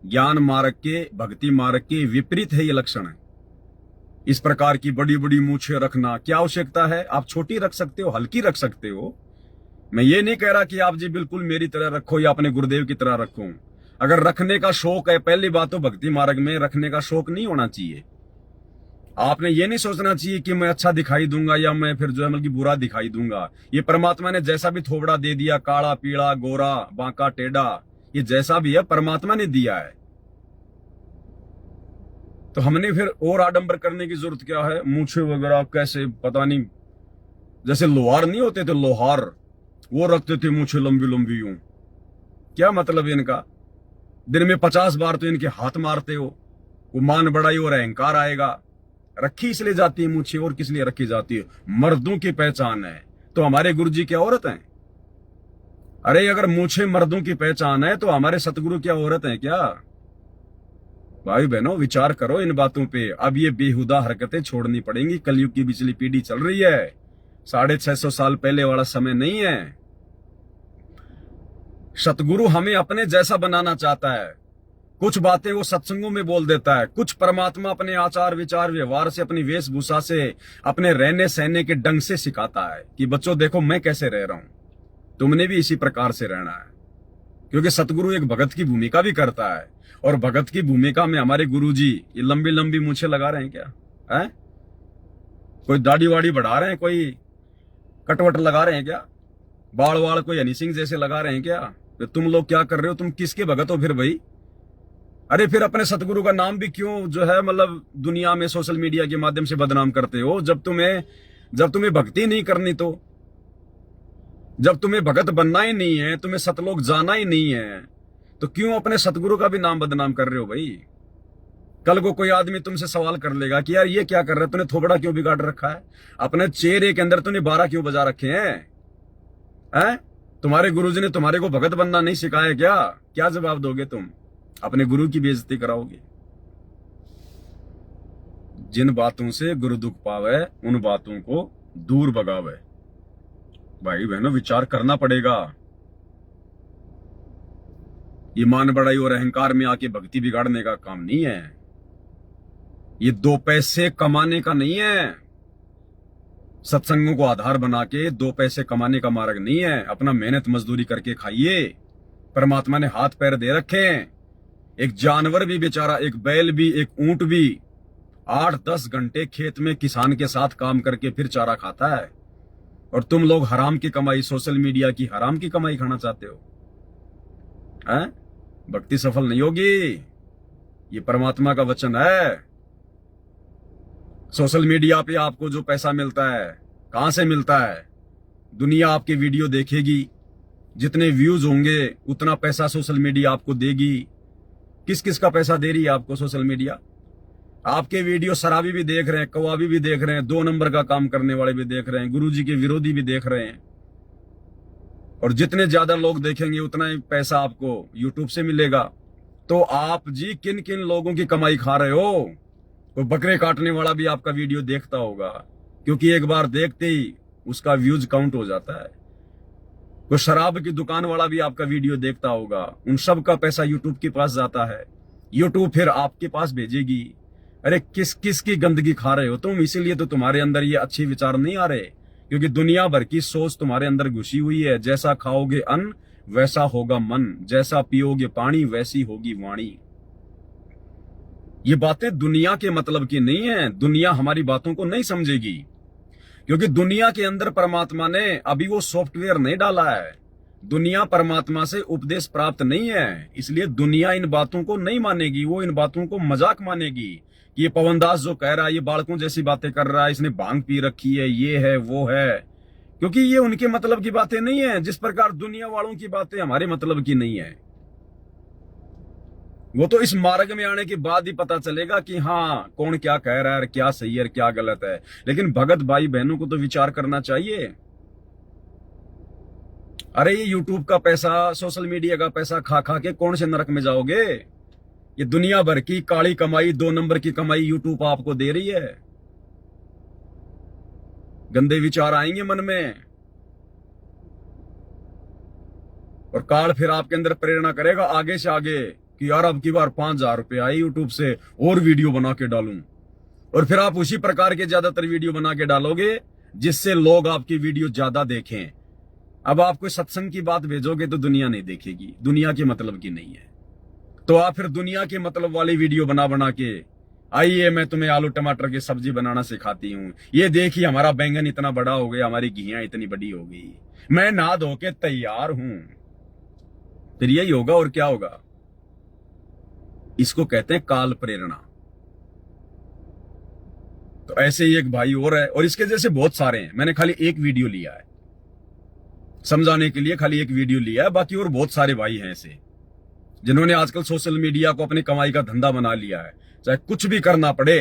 ज्ञान मार्ग के, भक्ति मार्ग के विपरीत है ये लक्षण है। इस प्रकार की बड़ी बड़ी मूछें रखना क्या आवश्यकता है। आप छोटी रख सकते हो, हल्की रख सकते हो। मैं ये नहीं कह रहा कि आप जी बिल्कुल मेरी तरह रखो या अपने गुरुदेव की तरह रखो। अगर रखने का शौक है, पहली बात तो भक्ति मार्ग में रखने का शौक नहीं होना चाहिए। आपने ये नहीं सोचना चाहिए कि मैं अच्छा दिखाई दूंगा या मैं फिर जो है मतलब बुरा दिखाई दूंगा। ये परमात्मा ने जैसा भी थोबड़ा दे दिया, काला पीला गोरा बांका टेढ़ा, ये जैसा भी है परमात्मा ने दिया है। तो हमने फिर और आडंबर करने की जरूरत क्या है। मूछे वगैरह कैसे पता नहीं, जैसे लोहार नहीं होते थे, लोहार वो रखते थे मूछे लंबी लंबी यूं। क्या मतलब इनका, दिन में 50 बार तो इनके हाथ मारते हो, वो मान बड़ाई और अहंकार आएगा। रखी इसलिए जाती है मूछे, और किस लिए रखी जाती है, मर्दों की पहचान है। तो हमारे गुरुजी क्या औरत हैं। अरे अगर मूछे मर्दों की पहचान है तो हमारे सतगुरु क्या औरत हैं क्या। भाई बहनों विचार करो इन बातों पे। अब ये बेहुदा हरकतें छोड़नी पड़ेंगी। कलयुग की पिछली पीढ़ी चल रही है, 650 साल पहले वाला समय नहीं है। सतगुरु हमें अपने जैसा बनाना चाहता है। कुछ बातें वो सत्संगों में बोल देता है, कुछ परमात्मा अपने आचार विचार व्यवहार से, अपनी वेशभूषा से, अपने रहने सहने के ढंग से सिखाता है कि बच्चों देखो मैं कैसे रह रहा हूं। तुमने भी इसी प्रकार से रहना है, क्योंकि सतगुरु एक भगत की भूमिका भी करता है। और भगत की भूमिका में हमारे गुरुजी ये लंबी लंबी मूछें लगा रहे हैं क्या? है कोई दाढ़ी वाड़ी बढ़ा रहे हैं, कोई कटवट लगा रहे हैं क्या? बाल वाल कोई हनी सिंह जैसे लगा रहे हैं क्या? तो तुम लोग क्या कर रहे हो? तुम किसके भगत हो फिर भाई? अरे फिर अपने सतगुरु का नाम भी क्यों जो है मतलब दुनिया में सोशल मीडिया के माध्यम से बदनाम करते हो? जब तुम्हें भक्ति नहीं करनी, तो जब तुम्हें भगत बनना ही नहीं है, तुम्हें सतलोक जाना ही नहीं है, तो क्यों अपने सतगुरु का भी नाम बदनाम कर रहे हो भाई? कल को कोई आदमी तुमसे सवाल कर लेगा कि यार ये क्या कर रहा है, तूने थोबड़ा क्यों बिगाड़ रखा है, अपने चेहरे के अंदर तूने 12 क्यों बजा रखे हैं? तुम्हारे गुरुजी ने तुम्हारे को भगत बनना नहीं सिखाया क्या? क्या जवाब दोगे तुम? अपने गुरु की बेइज्जती कराओगे। जिन बातों से गुरु दुख पावे उन बातों को दूर भगावे। भाई बहनों, विचार करना पड़ेगा। ये मान बड़ाई और अहंकार में आके भक्ति बिगाड़ने का काम नहीं है। ये 2 पैसे कमाने का नहीं है। सत्संगों को आधार बना के 2 पैसे कमाने का मार्ग नहीं है। अपना मेहनत मजदूरी करके खाइए। परमात्मा ने हाथ पैर दे रखे हैं। एक जानवर भी बेचारा, एक बैल भी, एक ऊंट भी 8-10 घंटे खेत में किसान के साथ काम करके फिर चारा खाता है। और तुम लोग हराम की कमाई, सोशल मीडिया की हराम की कमाई खाना चाहते हो। हैं? भक्ति सफल नहीं होगी। ये परमात्मा का वचन है। सोशल मीडिया पे आपको जो पैसा मिलता है, कहां से मिलता है? दुनिया आपके वीडियो देखेगी, जितने व्यूज होंगे उतना पैसा सोशल मीडिया आपको देगी। किस किस का पैसा दे रही है आपको सोशल मीडिया? आपके वीडियो शराबी भी देख रहे हैं, कवाबी भी देख रहे हैं, 2 नंबर का काम करने वाले भी देख रहे हैं, गुरुजी के विरोधी भी देख रहे हैं। और जितने ज्यादा लोग देखेंगे उतना ही पैसा आपको यूट्यूब से मिलेगा। तो आप जी किन किन लोगों की कमाई खा रहे हो? कोई बकरे काटने वाला भी आपका वीडियो देखता होगा, क्योंकि एक बार देखते ही उसका व्यूज काउंट हो जाता है। कोई शराब की दुकान वाला भी आपका वीडियो देखता होगा। उन सब का पैसा यूट्यूब के पास जाता है। यूट्यूब फिर आपके पास भेजेगी। अरे किस किस की गंदगी खा रहे हो तुम? इसीलिए तो तुम्हारे अंदर ये अच्छे विचार नहीं आ रहे, क्योंकि दुनिया भर की सोच तुम्हारे अंदर घुसी हुई है। जैसा खाओगे अन्न वैसा होगा मन, जैसा पियोगे पानी वैसी होगी वाणी। ये बातें दुनिया के मतलब की नहीं है। दुनिया हमारी बातों को नहीं समझेगी, क्योंकि दुनिया के अंदर परमात्मा ने अभी वो सॉफ्टवेयर नहीं डाला है। दुनिया परमात्मा से उपदेश प्राप्त नहीं है, इसलिए दुनिया इन बातों को नहीं मानेगी। वो इन बातों को मजाक मानेगी कि ये पवनदास जो कह रहा है, ये बालकों जैसी बातें कर रहा है, इसने भांग पी रखी है, ये है वो है, क्योंकि ये उनके मतलब की बातें नहीं है। जिस प्रकार दुनिया वालों की बातें हमारे मतलब की नहीं है। वो तो इस मार्ग में आने के बाद ही पता चलेगा कि हाँ कौन क्या कह रहा है, क्या सही है, क्या गलत है। लेकिन भगत भाई बहनों को तो विचार करना चाहिए। अरे ये यूट्यूब का पैसा, सोशल मीडिया का पैसा खा खा के कौन से नरक में जाओगे? ये दुनिया भर की काली कमाई, 2 नंबर की कमाई यूट्यूब आपको दे रही है। गंदे विचार आएंगे मन में, और काल फिर आपके अंदर प्रेरणा करेगा आगे से आगे कि यार अब की बार 5,000 रुपए आए यूट्यूब से, और वीडियो बना के डालूं। और फिर आप उसी प्रकार के ज्यादातर वीडियो बना के डालोगे जिससे लोग आपकी वीडियो ज्यादा देखें। अब आप कोई सत्संग की बात भेजोगे तो दुनिया नहीं देखेगी, दुनिया के मतलब की नहीं है। तो आप फिर दुनिया के मतलब वाली वीडियो बना बना के, आइए मैं तुम्हें आलू टमाटर की सब्जी बनाना सिखाती हूँ, ये देखिए हमारा बैंगन इतना बड़ा हो गया, हमारी घियां इतनी बड़ी हो गई, मैं नहा धो के तैयार हूं। फिर यही होगा और क्या होगा? इसको कहते हैं काल प्रेरणा। तो ऐसे ही एक भाई और है, और इसके जैसे बहुत सारे हैं। मैंने खाली एक वीडियो लिया है समझाने के लिए, खाली एक वीडियो लिया है। बाकी और बहुत सारे भाई हैं ऐसे, जिन्होंने आजकल सोशल मीडिया को अपनी कमाई का धंधा बना लिया है। चाहे कुछ भी करना पड़े,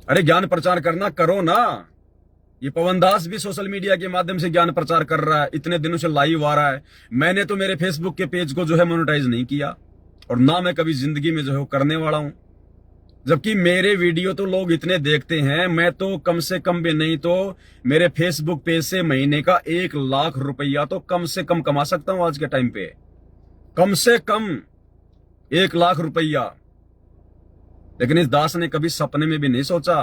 अरे ज्ञान प्रचार करना करो ना। ये पवनदास भी सोशल मीडिया के माध्यम से ज्ञान प्रचार कर रहा है, इतने दिनों से लाइव आ रहा है। मैंने तो मेरे फेसबुक के पेज को जो है मोनेटाइज नहीं किया, और ना मैं कभी जिंदगी में जो है करने वाला हूं। जबकि मेरे वीडियो तो लोग इतने देखते हैं, मैं तो कम से कम भी नहीं तो मेरे फेसबुक पेज से महीने का 1 लाख रुपया तो कम से कम कमा सकता हूं आज के टाइम पे। कम से कम 1 लाख रुपया। लेकिन इस दास ने कभी सपने में भी नहीं सोचा,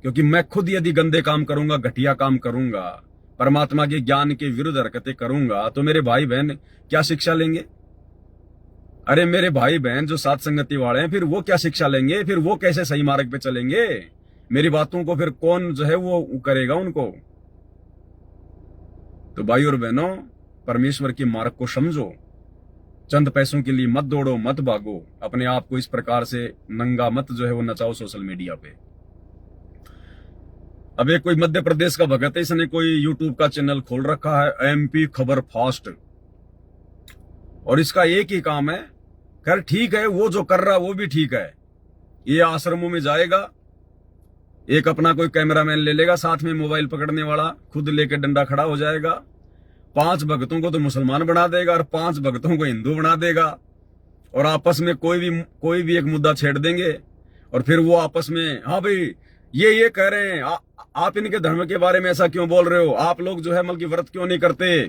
क्योंकि मैं खुद यदि गंदे काम करूंगा, घटिया काम करूंगा, परमात्मा के ज्ञान के विरुद्ध हरकतें करूंगा तो मेरे भाई बहन क्या शिक्षा लेंगे? अरे मेरे भाई बहन जो साथ संगति वाले हैं, फिर वो क्या शिक्षा लेंगे? फिर वो कैसे सही मार्ग पे चलेंगे? मेरी बातों को फिर कौन जो है वो करेगा उनको? तो भाई और बहनों, परमेश्वर के मार्ग को समझो। चंद पैसों के लिए मत दौड़ो, मत भागो। अपने आप को इस प्रकार से नंगा मत जो है वो नचाओ सोशल मीडिया पे। अब एक कोई मध्य प्रदेश का भगत है, इसने कोई यूट्यूब का चैनल खोल रखा है, एमपी खबर फास्ट, और इसका एक ही काम है। खैर ठीक है, वो जो कर रहा है वो भी ठीक है। ये आश्रमों में जाएगा, एक अपना कोई कैमरामैन ले लेगा, साथ में मोबाइल पकड़ने वाला, खुद लेके डंडा खड़ा हो जाएगा। 5 भक्तों को तो मुसलमान बना देगा और 5 भक्तों को हिंदू बना देगा, और आपस में कोई भी एक मुद्दा छेड़ देंगे, और फिर वो आपस में, हाँ भाई ये कह रहे हैं, आप इनके धर्म के बारे में ऐसा क्यों बोल रहे हो? आप लोग जो है मतलब की व्रत क्यों नहीं करते?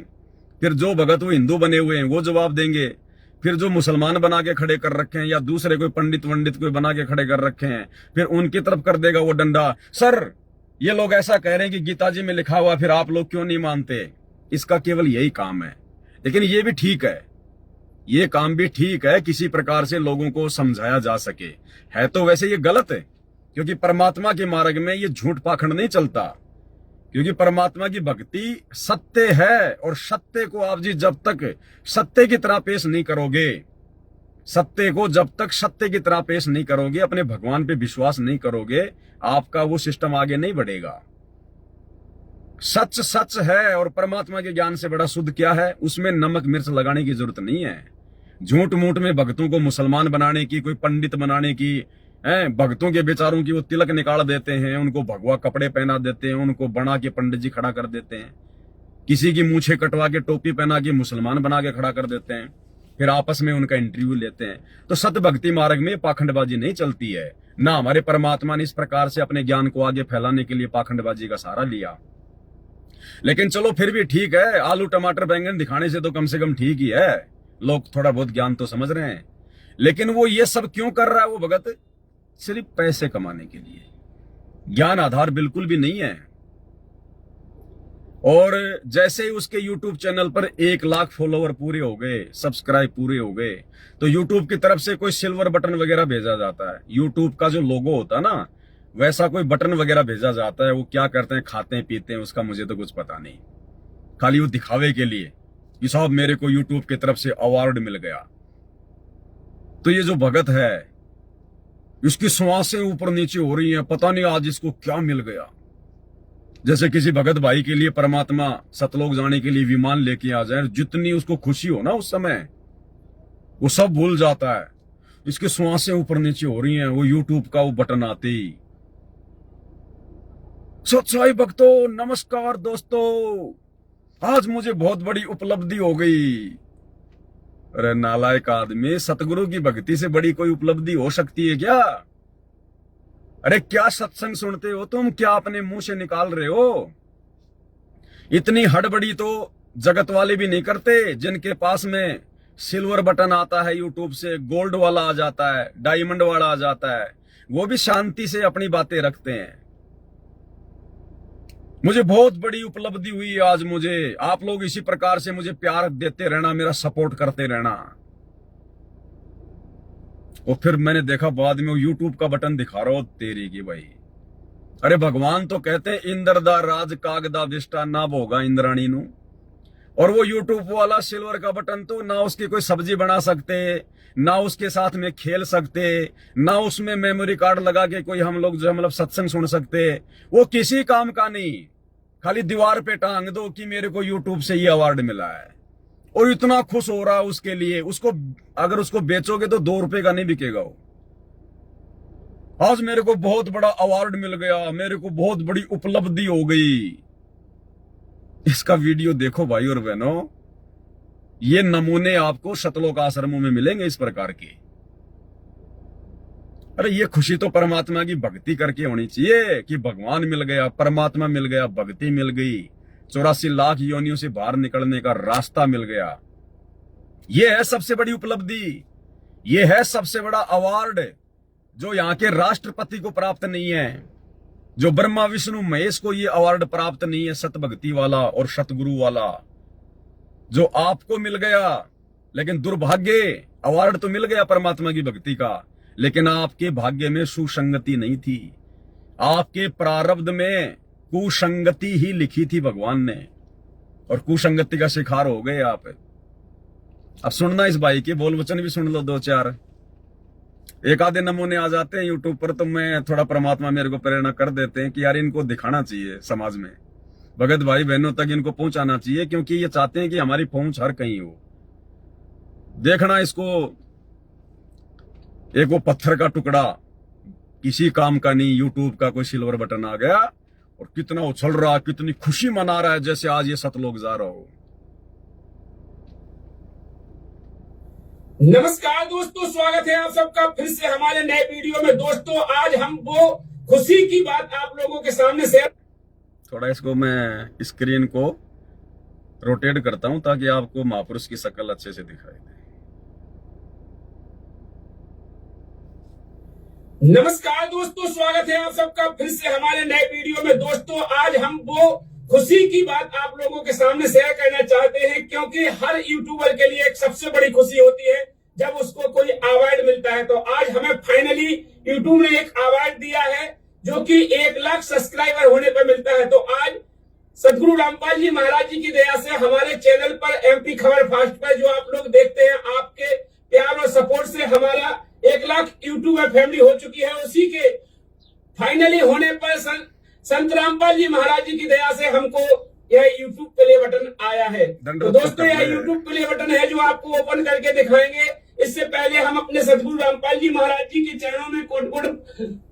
फिर जो भगत वो हिंदू बने हुए हैं वो जवाब देंगे। फिर जो मुसलमान बना के खड़े कर रखे हैं या दूसरे कोई पंडित वंडित कोई बना के खड़े कर रखे हैं, फिर उनकी तरफ कर देगा वो डंडा। सर ये लोग ऐसा कह रहे हैं कि गीता जी में लिखा हुआ, फिर आप लोग क्यों नहीं मानते? इसका केवल यही काम है। लेकिन ये भी ठीक है, ये काम भी ठीक है, किसी प्रकार से लोगों को समझाया जा सके। है तो वैसे ये गलत है, क्योंकि परमात्मा के मार्ग में ये झूठ पाखंड नहीं चलता, क्योंकि परमात्मा की भक्ति सत्य है, और सत्य को आप जी जब तक सत्य की तरह पेश नहीं करोगे, सत्य को जब तक सत्य की तरह पेश नहीं करोगे, अपने भगवान पे विश्वास नहीं करोगे, आपका वो सिस्टम आगे नहीं बढ़ेगा। सच सच है, और परमात्मा के ज्ञान से बड़ा शुद्ध क्या है? उसमें नमक मिर्च लगाने की जरूरत नहीं है। झूठ मूठ में भक्तों को मुसलमान बनाने की, कोई पंडित बनाने की, भक्तों के बेचारों की वो तिलक निकाल देते हैं, उनको भगवा कपड़े पहना देते हैं, उनको बना के पंडित जी खड़ा कर देते हैं, किसी की मूछें कटवा के टोपी पहना के मुसलमान बना के खड़ा कर देते हैं, फिर आपस में उनका इंटरव्यू लेते हैं। तो सत भक्ति मार्ग में पाखंडबाजी नहीं चलती है। ना हमारे परमात्मा ने इस प्रकार से अपने ज्ञान को आगे फैलाने के लिए पाखंडबाजी का सहारा लिया। लेकिन चलो फिर भी ठीक है, आलू टमाटर बैंगन दिखाने से तो कम से कम ठीक ही है, लोग थोड़ा बहुत ज्ञान तो समझ रहे हैं। लेकिन वो ये सब क्यों कर रहा है वो भगत? सिर्फ पैसे कमाने के लिए। ज्ञान आधार बिल्कुल भी नहीं है। और जैसे ही उसके YouTube चैनल पर 1 लाख फॉलोवर पूरे हो गए, सब्सक्राइब पूरे हो गए, तो YouTube की तरफ से कोई सिल्वर बटन वगैरह भेजा जाता है। YouTube का जो लोगो होता है ना, वैसा कोई बटन वगैरह भेजा जाता है। वो क्या करते हैं, खाते हैं पीते हैं, उसका मुझे तो कुछ पता नहीं। खाली वो दिखावे के लिए कि साहब मेरे को YouTube की तरफ से अवार्ड मिल गया। तो ये जो भगत है, इसकी श्वासें ऊपर नीचे हो रही हैं, पता नहीं आज इसको क्या मिल गया। जैसे किसी भगत भाई के लिए परमात्मा सतलोक जाने के लिए विमान लेके आ जाए, जितनी उसको खुशी हो ना उस समय, वो सब भूल जाता है। इसकी श्वासें ऊपर नीचे हो रही हैं, वो YouTube का वो बटन आते ही। सच्चाई भक्तों, नमस्कार दोस्तों, आज मुझे बहुत बड़ी उपलब्धि हो गई। अरे नालायक आदमी, सतगुरु की भक्ति से बड़ी कोई उपलब्धि हो सकती है क्या? अरे क्या सत्संग सुनते हो तुम? क्या अपने मुंह से निकाल रहे हो? इतनी हड़बड़ी तो जगत वाले भी नहीं करते। जिनके पास में सिल्वर बटन आता है यूट्यूब से, गोल्ड वाला आ जाता है, डायमंड वाला आ जाता है, वो भी शांति से अपनी बातें रखते हैं। मुझे बहुत बड़ी उपलब्धि हुई आज। मुझे आप लोग इसी प्रकार से मुझे प्यार देते रहना, मेरा सपोर्ट करते रहना। और फिर मैंने देखा बाद में वो YouTube का बटन दिखा रहा हो, तेरी की भाई। अरे भगवान तो कहते हैं इंद्र दा राज कागदा विष्टा ना भोगा इंद्राणी नू, और वो YouTube वाला सिल्वर का बटन तो ना उसकी कोई सब्जी बना सकते, ना उसके साथ में खेल सकते, ना उसमें मेमोरी कार्ड लगा के कोई हम लोग जो मतलब सत्संग सुन सकते। वो किसी काम का नहीं, खाली दीवार पे टांग दो कि मेरे को YouTube से ये अवार्ड मिला है, और इतना खुश हो रहा है उसके लिए। उसको अगर उसको बेचोगे तो 2 रुपए का नहीं बिकेगा वो। आज मेरे को बहुत बड़ा अवार्ड मिल गया, मेरे को बहुत बड़ी उपलब्धि हो गई। इसका वीडियो देखो भाई और बहनों, ये नमूने आपको सतलोक आश्रमों में मिलेंगे इस प्रकार के। अरे ये खुशी तो परमात्मा की भक्ति करके होनी चाहिए कि भगवान मिल गया, परमात्मा मिल गया, भक्ति मिल गई, 84 लाख योनियों से बाहर निकलने का रास्ता मिल गया। ये है सबसे बड़ी उपलब्धि, ये है सबसे बड़ा अवार्ड जो यहाँ के राष्ट्रपति को प्राप्त नहीं है। जो ब्रह्मा विष्णु महेश को ये अवार्ड प्राप्त नहीं है, सत भक्ति वाला और सतगुरु वाला, जो आपको मिल गया, लेकिन दुर्भाग्य अवार्ड तो मिल गया परमात्मा की भक्ति का, लेकिन आपके भाग्य में सुसंगति नहीं थी, आपके प्रारब्ध में कुसंगति ही लिखी थी भगवान ने, और कुसंगति का शिकार हो गए आप। अब सुनना इस भाई के बोल वचन भी सुन लो, दो चार एक आधे नमूने आ जाते हैं यूट्यूब पर, तो मैं थोड़ा परमात्मा मेरे को प्रेरणा कर देते हैं कि यार इनको दिखाना चाहिए समाज में, भगत भाई बहनों तक इनको पहुंचाना चाहिए, क्योंकि ये चाहते हैं कि हमारी पहुंच हर कहीं हो। देखना इसको, एक वो पत्थर का टुकड़ा किसी काम का नहीं, यूट्यूब का कोई सिल्वर बटन आ गया और कितना उछल रहा, कितनी खुशी मना रहा है जैसे आज ये सतलोक जा रहा हो। नमस्कार दोस्तों, स्वागत है आप सबका फिर से हमारे नए वीडियो में। दोस्तों आज हम वो खुशी की बात आप लोगों के सामने शेयर, थोड़ा इसको मैं स्क्रीन को रोटेट करता हूं ताकि आपको महापुरुष की शक्ल अच्छे से दिखाई दे। नमस्कार दोस्तों, स्वागत है आप सबका फिर से हमारे नए वीडियो में। दोस्तों आज हम वो खुशी की बात आप लोगों के सामने शेयर करना चाहते हैं, क्योंकि हर यूट्यूबर के लिए एक सबसे बड़ी खुशी होती है जब उसको कोई अवार्ड मिलता है। तो आज हमें फाइनली यूट्यूब ने एक अवार्ड दिया है जो कि 1 लाख सब्सक्राइबर होने पर मिलता है। तो आज सदगुरु रामपाल जी महाराज जी की दया से हमारे चैनल पर MP खबर फास्ट पर जो आप लोग देखते हैं, आपके प्यार और सपोर्ट से हमारा 1 लाख यूट्यूबर फैमिली हो चुकी है। उसी के फाइनली होने पर संत रामपाल जी महाराज जी की दया से हमको यह यूट्यूब प्ले बटन आया है। तो दोस्तों यह यूट्यूब प्ले बटन है जो आपको ओपन करके दिखाएंगे। इससे पहले हम अपने सदगुरु रामपाल जी महाराज जी के चरणों में कोट कोट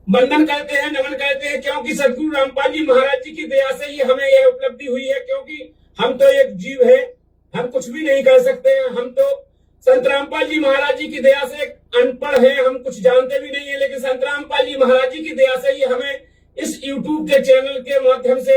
वंदन करते हैं, नमन करते हैं, क्योंकि सदगुरु रामपाल जी महाराज जी की दया से ही हमें यह उपलब्धि हुई है। क्योंकि हम तो एक जीव है, हम कुछ भी नहीं कर सकते हैं। हम तो संत रामपाल जी महाराज जी की दया से अनपढ़ है, हम कुछ जानते भी नहीं है, लेकिन संत रामपाल जी महाराज जी की दया से ही हमें इस YouTube के चैनल के माध्यम से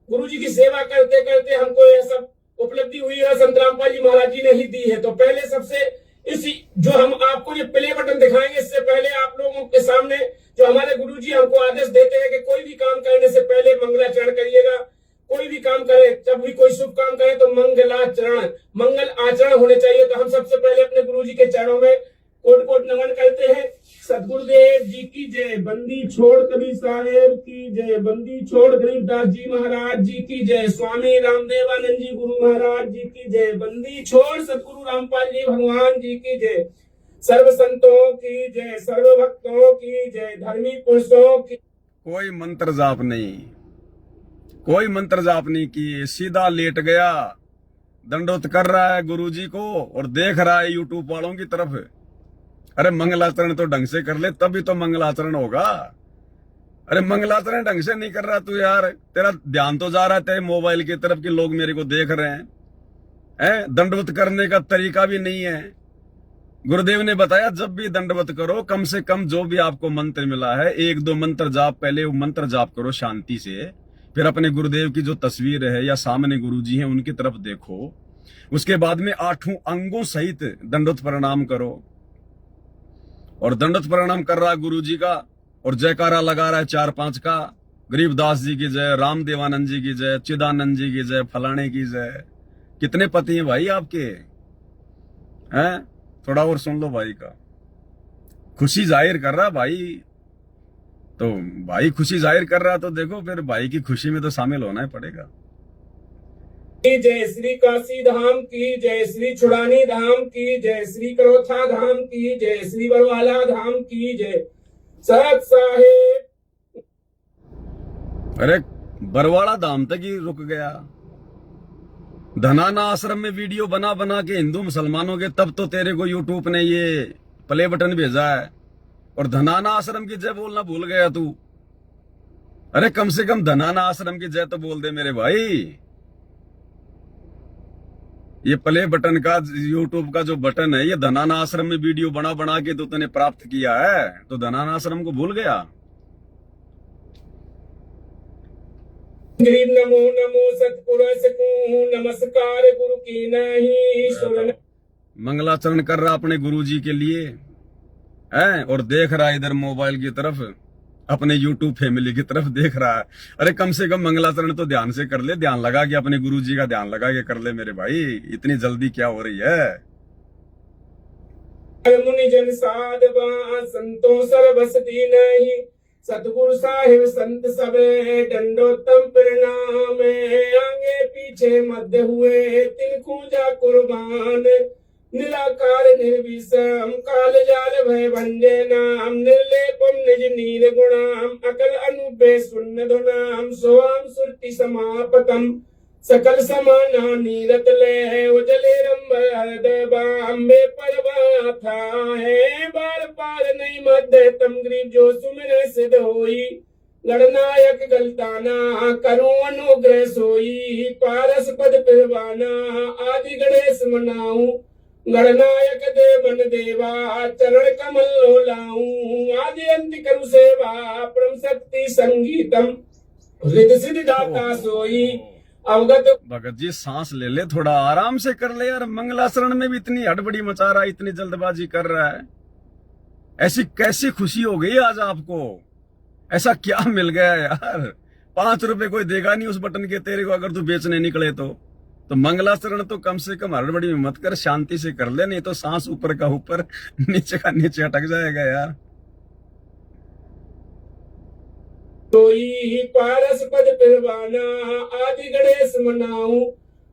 गुरु जी की सेवा करते करते हमको यह सब उपलब्धि हुई है, संत रामपाल जी महाराज जी ने ही दी है। तो पहले सबसे इस जो हम आपको ये प्ले बटन दिखाएंगे, इससे पहले आप लोगों के सामने जो हमारे गुरु जी हमको आदेश देते हैं कि कोई भी काम करने से पहले मंगलाचरण करिएगा। कोई भी काम करे, जब भी कोई शुभ काम करे तो मंगल आचरण होने चाहिए। तो हम सबसे पहले अपने गुरु जी के चरणों में कोट कोट नमन करते हैं। सदगुरुदेव जी की जय, बंदी छोड़ कबीर साहेब की जय, बंदी छोड़ गरीबदास जी महाराज जी की जय, स्वामी रामदेवानंद जी गुरु महाराज जी की जय, बंदी छोड़ सदगुरु रामपाल जी भगवान जी की जय, सर्व संतों की जय, सर्व भक्तों की जय, धर्मी पुरुषों की। कोई मंत्र जाप नहीं, कोई मंत्र जाप नहीं किए, सीधा लेट गया, दंडोत कर रहा है गुरुजी को और देख रहा है यूट्यूब वालों की तरफ। अरे मंगलाचरण तो ढंग से कर ले, तभी तो मंगलाचरण होगा। अरे मंगलाचरण ढंग से नहीं कर रहा तू यार, तेरा ध्यान तो जा रहा है तेरे मोबाइल की तरफ कि लोग मेरे को देख रहे हैं। दंडवत करने का तरीका भी नहीं है। गुरुदेव ने बताया जब भी दंडवत करो, कम से कम जो भी आपको मंत्र मिला है 1-2 मंत्र जाप, पहले वो मंत्र जाप करो शांति से, फिर अपने गुरुदेव की जो तस्वीर है या सामने गुरुजी हैं उनकी तरफ देखो। उसके बाद में 8 अंगों सहित दंडवत प्रणाम करो। और दंडवत प्रणाम कर रहा गुरुजी का और जयकारा लगा रहा है 4-5 का, गरीबदास जी की जय, रामदेवानंद जी की जय, चिदानंद जी की जय, फलाने की जय। कितने पति हैं भाई आपके? हैं? थोड़ा और सुन लो भाई का। खुशी जाहिर कर रहा भाई, तो भाई खुशी जाहिर कर रहा तो देखो फिर भाई की खुशी में तो शामिल होना ही पड़ेगा। जय श्री काशी धाम की जय, श्री छुड़ानी धाम की जय, श्री करोथा धाम की जय, श्री बरवाला धाम की जय, सत साहेब। अरे बरवाड़ा धाम तक ही रुक गया। धनाना आश्रम में वीडियो बना बना के हिंदू मुसलमानों के, तब तो तेरे को यूट्यूब ने ये प्ले बटन भेजा है। और धनाना आश्रम की जय बोलना भूल गया तू। अरे कम से कम धनाना आश्रम की जय तो बोल दे मेरे भाई। ये प्ले बटन का यूट्यूब का जो बटन है, ये धनाना आश्रम में वीडियो बना बना के तो तूने प्राप्त किया है, तो धनाना आश्रम को भूल गया। नमो नमो सतपुरुष को नमस्कार, गुरु की नहीं। मंगलाचरण कर रहा अपने गुरुजी के लिए है और देख रहा इधर मोबाइल की तरफ अपने YouTube फैमिली की तरफ देख रहा है। अरे कम से कम मंगलाचरण तो ध्यान से कर ले, ध्यान लगा के अपने गुरुजी का ध्यान लगा के कर ले मेरे भाई, इतनी जल्दी क्या हो रही है। मुनि जन साधवा संतों सर्वस नहीं, सतगुरु साहिब संत सबे दंडोत्तम प्रणाम। आगे पीछे मध्य हुए तिन खूजा कुर्बान, निराकार निर्विषम काल जाल भय भंजे नाम, निर्लेपम निज नीर गुणाम, अकल अनुपे शून्य धुनाम, सोआम सुरति समापतम, सकल समाना नीरत ले उजले रंब हृदय बाम्बे परवा था है, बार पार नहीं मध्य तम ग्रीव जो सुमिरे सिद्ध होई, गणनायक गलताना करूं अनुग्रह सोई, पारस पद पिरवाना आदि गणेश मनाऊं, गणनायक देवन देवा चरण कमल लोलाऊं, आदि अंत करु सेवा परम शक्ति संगीतम, रिद्धि सिद्धि दाता सोई अवगत। भगत जी सांस ले ले, थोड़ा आराम से कर ले यार, मंगलाचरण में भी इतनी हड़बड़ी मचा रहा है, इतनी जल्दबाजी कर रहा है। ऐसी कैसी खुशी हो गई आज आपको, ऐसा क्या मिल गया यार। 5 रुपए कोई देगा नहीं उस बटन के तेरे को अगर तू बेचने निकले तो मंगलाचरण तो कम से कम हड़बड़ी में मत कर, शांति से कर ले, नहीं तो सांस ऊपर का ऊपर नीचे का नीचे अटक जाएगा यार। सोई पारस पद पिरवाना आदि गणेश मनाऊं,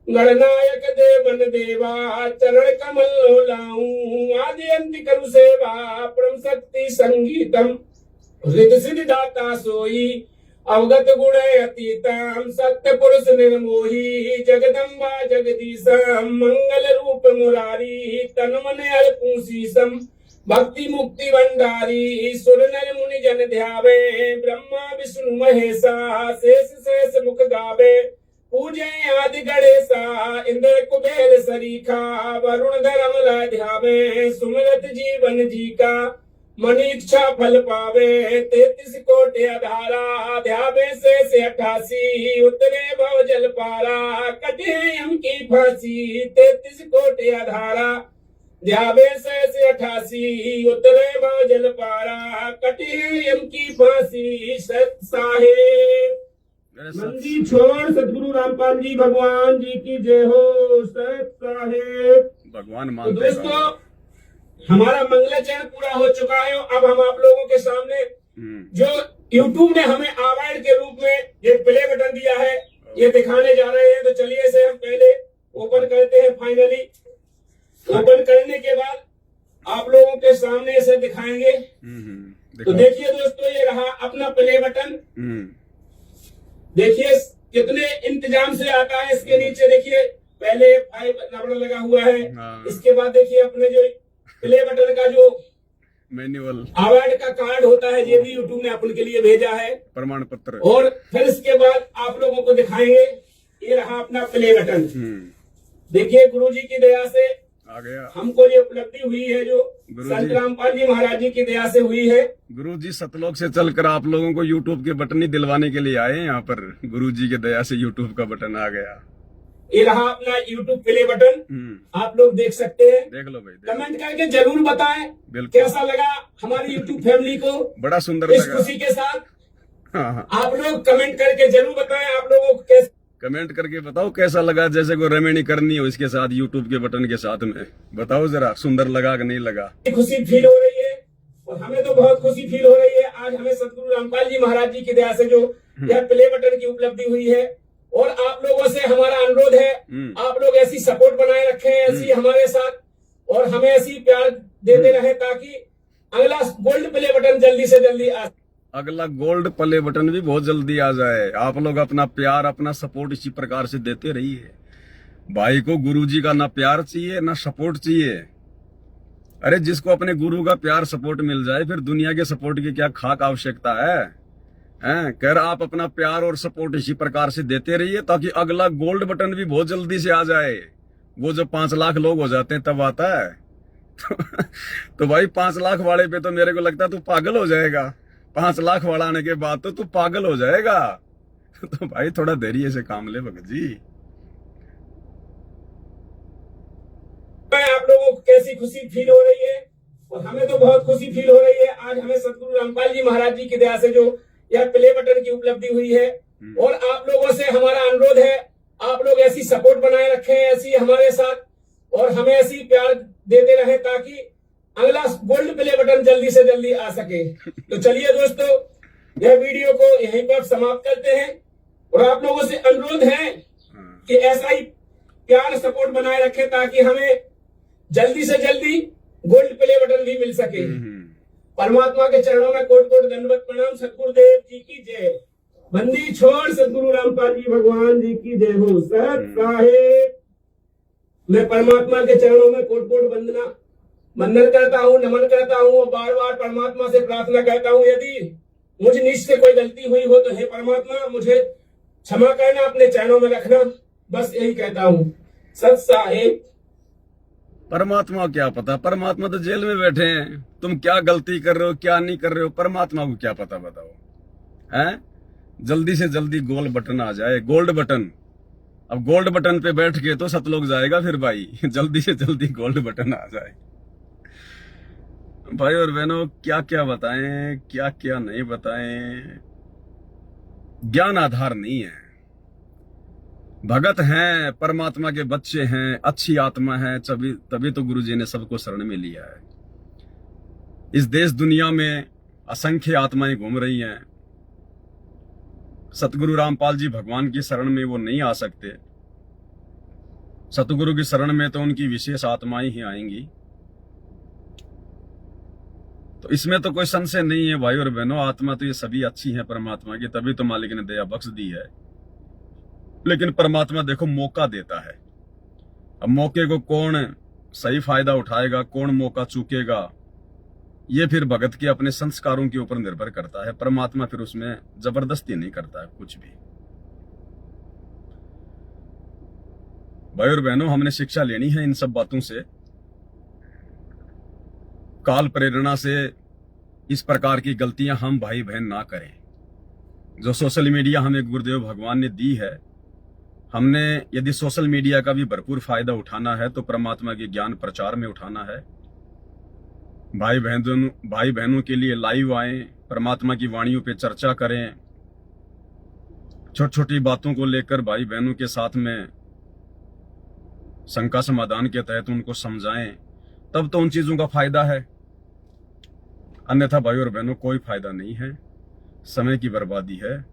गणनायक देवन देवा चरण कमल लोलाऊं, आदि अंत करु सेवा परम शक्ति संगीतम, रिद्धि सिद्धि दाता सोई अवगत गुण अतीतम, सत्य पुरुष निर्मोही जगदम्बा जगदीशम, मंगल रूप मुरारी तन मन अर्पू शीसम, भक्ति मुक्ति भंडारी सुर नर मुनि जन ध्यावे, ब्रह्मा विष्णु महेशा शेष शेष मुख गावे, पूजे आदि गणेशा इंद्र कुबेर सरीखा, वरुण धर्म ध्यावे, सुमिरत जीवन जी का मन इच्छा फल पावे, 33 कोटि आधारा ध्यावे से 88, उतरे भव जल पारा कटे यम की फांसी, 33 कोटि आधारा ध्यावे से 88, उतरे भव जल पारा कटे यम की फांसी। सत साहेब मंदी छोड़ सतगुरु रामपाल जी भगवान जी की जय हो। सत साहेब भगवान तो मानते दोस्तों हमारा मंगलाचरण पूरा हो चुका है। अब हम आप लोगों के सामने जो YouTube ने हमें अवार्ड के रूप में ये प्ले बटन दिया है ये दिखाने जा रहे हैं। तो चलिए इसे हम पहले ओपन करते हैं। फाइनली ओपन करने के बाद आप लोगों के सामने इसे दिखाएंगे। तो देखिए दोस्तों ये रहा अपना प्ले बटन। देखिए कितने इंतजाम से आता है। इसके नीचे देखिए पहले 5 रबड़ लगा हुआ है। इसके बाद देखिए अपने जो प्ले बटन का जो मैनुअल अवार्ड का कार्ड होता है ये भी यूट्यूब ने अपन के लिए भेजा है, प्रमाण पत्र। और फिर इसके बाद आप लोगों को दिखाएंगे ये रहा अपना प्ले बटन। देखिए गुरुजी की दया से आ गया, हमको ये उपलब्धि हुई है जो संत रामपाल जी महाराज जी की दया से हुई है। गुरुजी सतलोक से चलकर आप लोगों को यूट्यूब के बटन ही दिलवाने के लिए आए। यहाँ पर गुरुजी की दया से यूट्यूब का बटन आ गया। ये रहा अपना यूट्यूब प्ले बटन, आप लोग देख सकते हैं। देख लो भाई, कमेंट करके जरूर बताएं कैसा लगा हमारी यूट्यूब फैमिली को। बड़ा सुंदर इस लगा। खुशी के साथ हाँ। आप लोग कमेंट करके जरूर बताएं आप लोगों को कैसे। कमेंट करके बताओ कैसा लगा। जैसे कोई रेमेडी करनी हो इसके साथ यूट्यूब के बटन के साथ में बताओ जरा, सुंदर लगा कि नहीं लगा। खुशी फील हो रही है और हमें तो बहुत खुशी फील हो रही है। आज हमें सतगुरु रामपाल जी महाराज जी की दया से जो यह प्ले बटन की उपलब्धि हुई है। और आप लोगों से हमारा अनुरोध है आप लोग ऐसी सपोर्ट बनाए रखें, ऐसी हमारे साथ, और हमें ऐसी प्यार देते रहे ताकि अगला गोल्ड प्ले बटन जल्दी से जल्दी आ। अगला गोल्ड प्ले बटन भी बहुत जल्दी आ जाए। आप लोग अपना प्यार अपना सपोर्ट इसी प्रकार से देते रहिए। भाई को गुरुजी का ना प्यार चाहिए ना सपोर्ट चाहिए। अरे जिसको अपने गुरु का प्यार सपोर्ट मिल जाए फिर दुनिया के सपोर्ट की क्या खाक आवश्यकता है। कर आप अपना प्यार और सपोर्ट इसी प्रकार से देते रहिए ताकि अगला गोल्ड बटन भी बहुत जल्दी से आ जाए। वो जब 5 लाख लोग हो जाते हैं तब आता है। तो भाई 5 लाख वाले पे तो मेरे को लगता है तू पागल हो जाएगा। 5 लाख वाला आने के बाद तो तू पागल हो जाएगा। तो भाई थोड़ा धैर्य से काम ले भगत जी। आप लोगों को कैसी खुशी फील हो रही है और हमें तो बहुत खुशी फील हो रही है। आज हमें सतगुरु रामपाल जी महाराज जी की दया से जो यह प्ले बटन की उपलब्धि हुई है, और आप लोगों से हमारा अनुरोध है, आप लोग ऐसी सपोर्ट बनाए रखें, ऐसी हमारे साथ, और हमें ऐसी प्यार देते रहे ताकि अगला गोल्ड प्ले बटन जल्दी से जल्दी आ सके। तो चलिए दोस्तों, यह वीडियो को यहीं पर समाप्त करते हैं, और आप लोगों से अनुरोध है कि ऐसा ही प्यार सपोर्ट बनाए रखें ताकि हमें जल्दी से जल्दी गोल्ड प्ले बटन भी मिल सके। परमात्मा के चरणों में कोट कोट दंडवत प्रणाम। सतगुरुदेव जी की जय। बंदी छोड़ सतगुरु रामपाल जी भगवान जी की जय हो। सत साहेब, मैं परमात्मा के चरणों में कोट कोट वंदन करता हूँ, नमन करता हूँ, बार बार परमात्मा से प्रार्थना करता हूँ, यदि मुझ निज से कोई गलती हुई हो तो हे परमात्मा मुझे क्षमा करना, अपने चरणों में रखना, बस यही कहता हूँ। सत साहेब। परमात्मा क्या पता, परमात्मा तो जेल में बैठे हैं। तुम क्या गलती कर रहे हो, क्या नहीं कर रहे हो, परमात्मा को क्या पता, बताओ। हैं? जल्दी से जल्दी गोल्ड बटन आ जाए, गोल्ड बटन। अब गोल्ड बटन पे बैठ के तो सतलोक जाएगा फिर भाई। जल्दी से जल्दी गोल्ड बटन आ जाए। भाई और बहनों, क्या क्या बताएं, क्या क्या नहीं बताएं। ज्ञान आधार नहीं है। भगत हैं, परमात्मा के बच्चे हैं, अच्छी आत्मा है, तभी तो गुरुजी ने सबको शरण में लिया है। इस देश दुनिया में असंख्य आत्माएं घूम रही हैं। सतगुरु रामपाल जी भगवान की शरण में वो नहीं आ सकते। सतगुरु की शरण में तो उनकी विशेष आत्माएं ही आएंगी। तो इसमें तो कोई संशय नहीं है भाई और बहनों, आत्मा तो ये सभी अच्छी है परमात्मा की, तभी तो मालिक ने दया बख्श दी है। लेकिन परमात्मा देखो मौका देता है। अब मौके को कौन सही फायदा उठाएगा, कौन मौका चूकेगा, ये फिर भगत के अपने संस्कारों के ऊपर निर्भर करता है। परमात्मा फिर उसमें जबरदस्ती नहीं करता है कुछ भी। भाई और बहनों, हमने शिक्षा लेनी है इन सब बातों से। काल प्रेरणा से इस प्रकार की गलतियां हम भाई बहन ना करें। जो सोशल मीडिया हमें गुरुदेव भगवान ने दी है, हमने यदि सोशल मीडिया का भी भरपूर फायदा उठाना है तो परमात्मा के ज्ञान प्रचार में उठाना है। भाई बहनों के लिए लाइव आए, परमात्मा की वाणियों पे चर्चा करें, छोटी छोटी बातों को लेकर भाई बहनों के साथ में शंका समाधान के तहत उनको समझाएं, तब तो उन चीजों का फायदा है। अन्यथा भाई और बहनों कोई फायदा नहीं है, समय की बर्बादी है।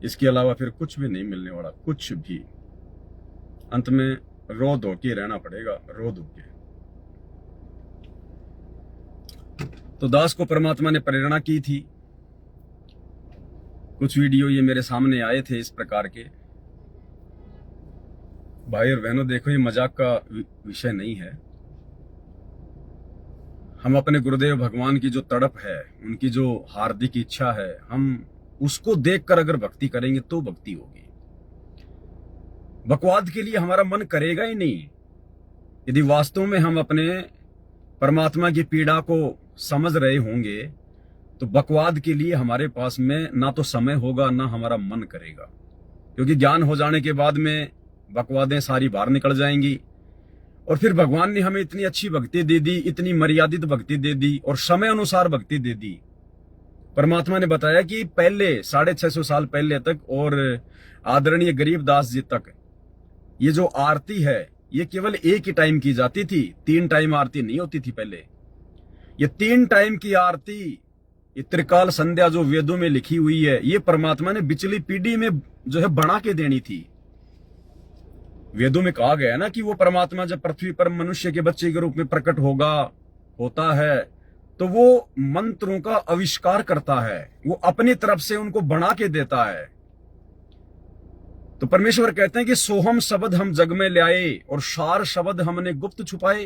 इसके अलावा फिर कुछ भी नहीं मिलने वाला, कुछ भी। अंत में रो धो के रहना पड़ेगा, रो धो के। तो दास को परमात्मा ने प्रेरणा की थी। कुछ वीडियो ये मेरे सामने आए थे इस प्रकार के। भाई और बहनों देखो, ये मजाक का विषय नहीं है। हम अपने गुरुदेव भगवान की जो तड़प है, उनकी जो हार्दिक इच्छा है, हम उसको देखकर अगर भक्ति करेंगे तो भक्ति होगी। बकवाद के लिए हमारा मन करेगा ही नहीं। यदि वास्तव में हम अपने परमात्मा की पीड़ा को समझ रहे होंगे तो बकवाद के लिए हमारे पास में ना तो समय होगा ना हमारा मन करेगा। क्योंकि ज्ञान हो जाने के बाद में बकवादें सारी बाहर निकल जाएंगी। और फिर भगवान ने हमें इतनी अच्छी भक्ति दे दी, इतनी मर्यादित भक्ति दे दी और समय अनुसार भक्ति दे दी। परमात्मा ने बताया कि पहले 650 साल पहले तक और आदरणीय गरीबदास जी तक ये जो आरती है ये केवल एक ही टाइम की जाती थी, 3 टाइम आरती नहीं होती थी पहले। ये 3 टाइम की आरती, ये त्रिकाल संध्या जो वेदों में लिखी हुई है, ये परमात्मा ने पिछली पीढ़ी में जो है बना के देनी थी। वेदों में कहा गया ना कि वो परमात्मा जब पृथ्वी पर मनुष्य के बच्चे के रूप में प्रकट होता है तो वो मंत्रों का आविष्कार करता है, वो अपनी तरफ से उनको बना के देता है। तो परमेश्वर कहते हैं कि सोहम शब्द हम जग में लाए और सार शब्द हमने गुप्त छुपाए।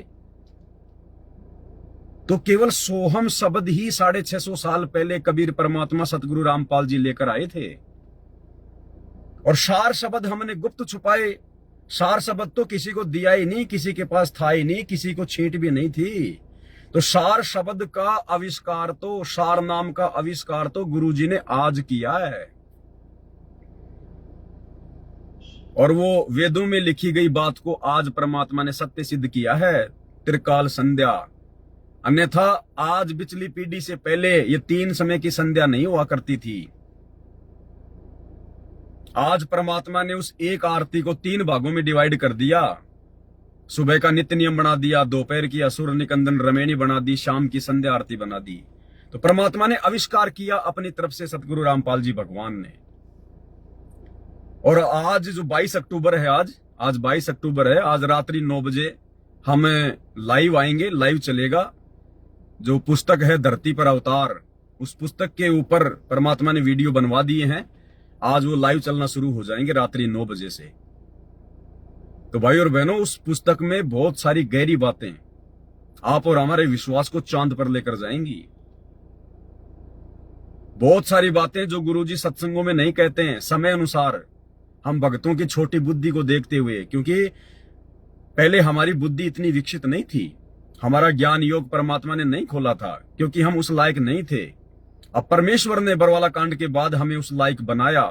तो केवल सोहम शब्द ही 650 साल पहले कबीर परमात्मा सतगुरु रामपाल जी लेकर आए थे, और सार शब्द हमने गुप्त छुपाए। सार शब्द तो किसी को दिया ही नहीं, किसी के पास था ही नहीं, किसी को छींट भी नहीं थी। तो सार शब्द का आविष्कार तो, सार नाम का आविष्कार तो गुरुजी ने आज किया है। और वो वेदों में लिखी गई बात को आज परमात्मा ने सत्य सिद्ध किया है। त्रिकाल संध्या अन्यथा आज पिछली पीढ़ी से पहले ये 3 समय की संध्या नहीं हुआ करती थी। आज परमात्मा ने उस एक आरती को 3 भागों में डिवाइड कर दिया। सुबह का नित्य नियम बना दिया, दोपहर की असुर निकंदन रमेणी बना दी, शाम की संध्या आरती बना दी। तो परमात्मा ने आविष्कार किया अपनी तरफ से सतगुरु रामपाल जी भगवान ने। और आज जो 22 अक्टूबर है, आज 22 अक्टूबर है, आज रात्रि 9 बजे हम लाइव आएंगे, लाइव चलेगा। जो पुस्तक है धरती पर अवतार, उस पुस्तक के ऊपर परमात्मा ने वीडियो बनवा दिए हैं। आज वो लाइव चलना शुरू हो जाएंगे रात्रि 9 बजे से। तो भाई और बहनों, उस पुस्तक में बहुत सारी गहरी बातें आप और हमारे विश्वास को चांद पर लेकर जाएंगी। बहुत सारी बातें जो गुरुजी सत्संगों में नहीं कहते हैं, समय अनुसार हम भक्तों की छोटी बुद्धि को देखते हुए, क्योंकि पहले हमारी बुद्धि इतनी विकसित नहीं थी, हमारा ज्ञान योग परमात्मा ने नहीं खोला था, क्योंकि हम उस लायक नहीं थे। अब परमेश्वर ने बरवाला कांड के बाद हमें उस लायक बनाया।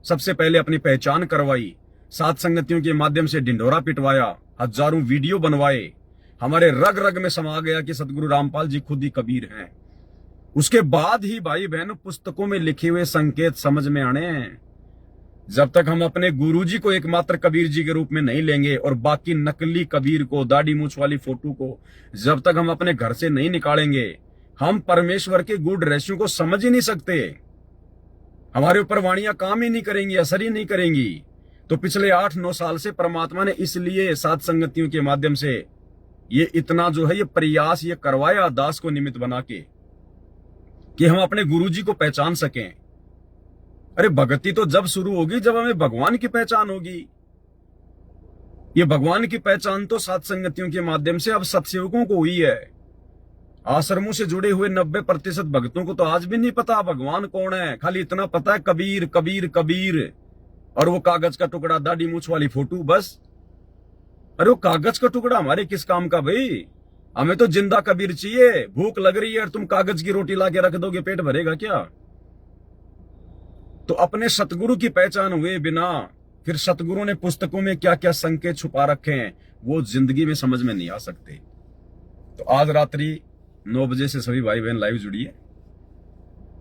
सबसे पहले अपनी पहचान करवाई, सात संगतियों के माध्यम से ढिंढोरा पिटवाया, हजारों वीडियो बनवाए, हमारे रग रग में समा गया कि सतगुरु रामपाल जी खुद ही कबीर हैं। उसके बाद ही भाई बहनों पुस्तकों में लिखे हुए संकेत समझ में आने हैं। जब तक हम अपने गुरुजी को एकमात्र कबीर जी के रूप में नहीं लेंगे और बाकी नकली कबीर को, दाढ़ी मूछ वाली फोटो को जब तक हम अपने घर से नहीं निकालेंगे, हम परमेश्वर के गूढ़ रहस्यों को समझ ही नहीं सकते। हमारे ऊपर वाणियां काम ही नहीं करेंगी, असर ही नहीं करेंगी। तो पिछले 8-9 साल से परमात्मा ने इसलिए सात संगतियों के माध्यम से ये इतना जो है ये प्रयास ये करवाया दास को निमित्त बना के कि हम अपने गुरुजी को पहचान सकें। अरे भक्ति तो जब शुरू होगी जब हमें भगवान की पहचान होगी। ये भगवान की पहचान तो सात संगतियों के माध्यम से अब सत्सेवकों को हुई है। आश्रमों से जुड़े हुए 90% भक्तों को तो आज भी नहीं पता भगवान कौन है, खाली इतना पता है कबीर कबीर कबीर, और वो कागज का टुकड़ा, दाढ़ी मूछ वाली फोटो, बस। अरे वो कागज का टुकड़ा हमारे किस काम का भाई? हमें तो जिंदा कबीर चाहिए। भूख लग रही है और तुम कागज की रोटी ला के रख दोगे, पेट भरेगा क्या? तो अपने सतगुरु की पहचान हुए बिना फिर सतगुरु ने पुस्तकों में क्या क्या संकेत छुपा रखे हैं वो जिंदगी में समझ में नहीं आ सकते। तो आज रात्रि 9 बजे से सभी भाई बहन लाइव जुड़िए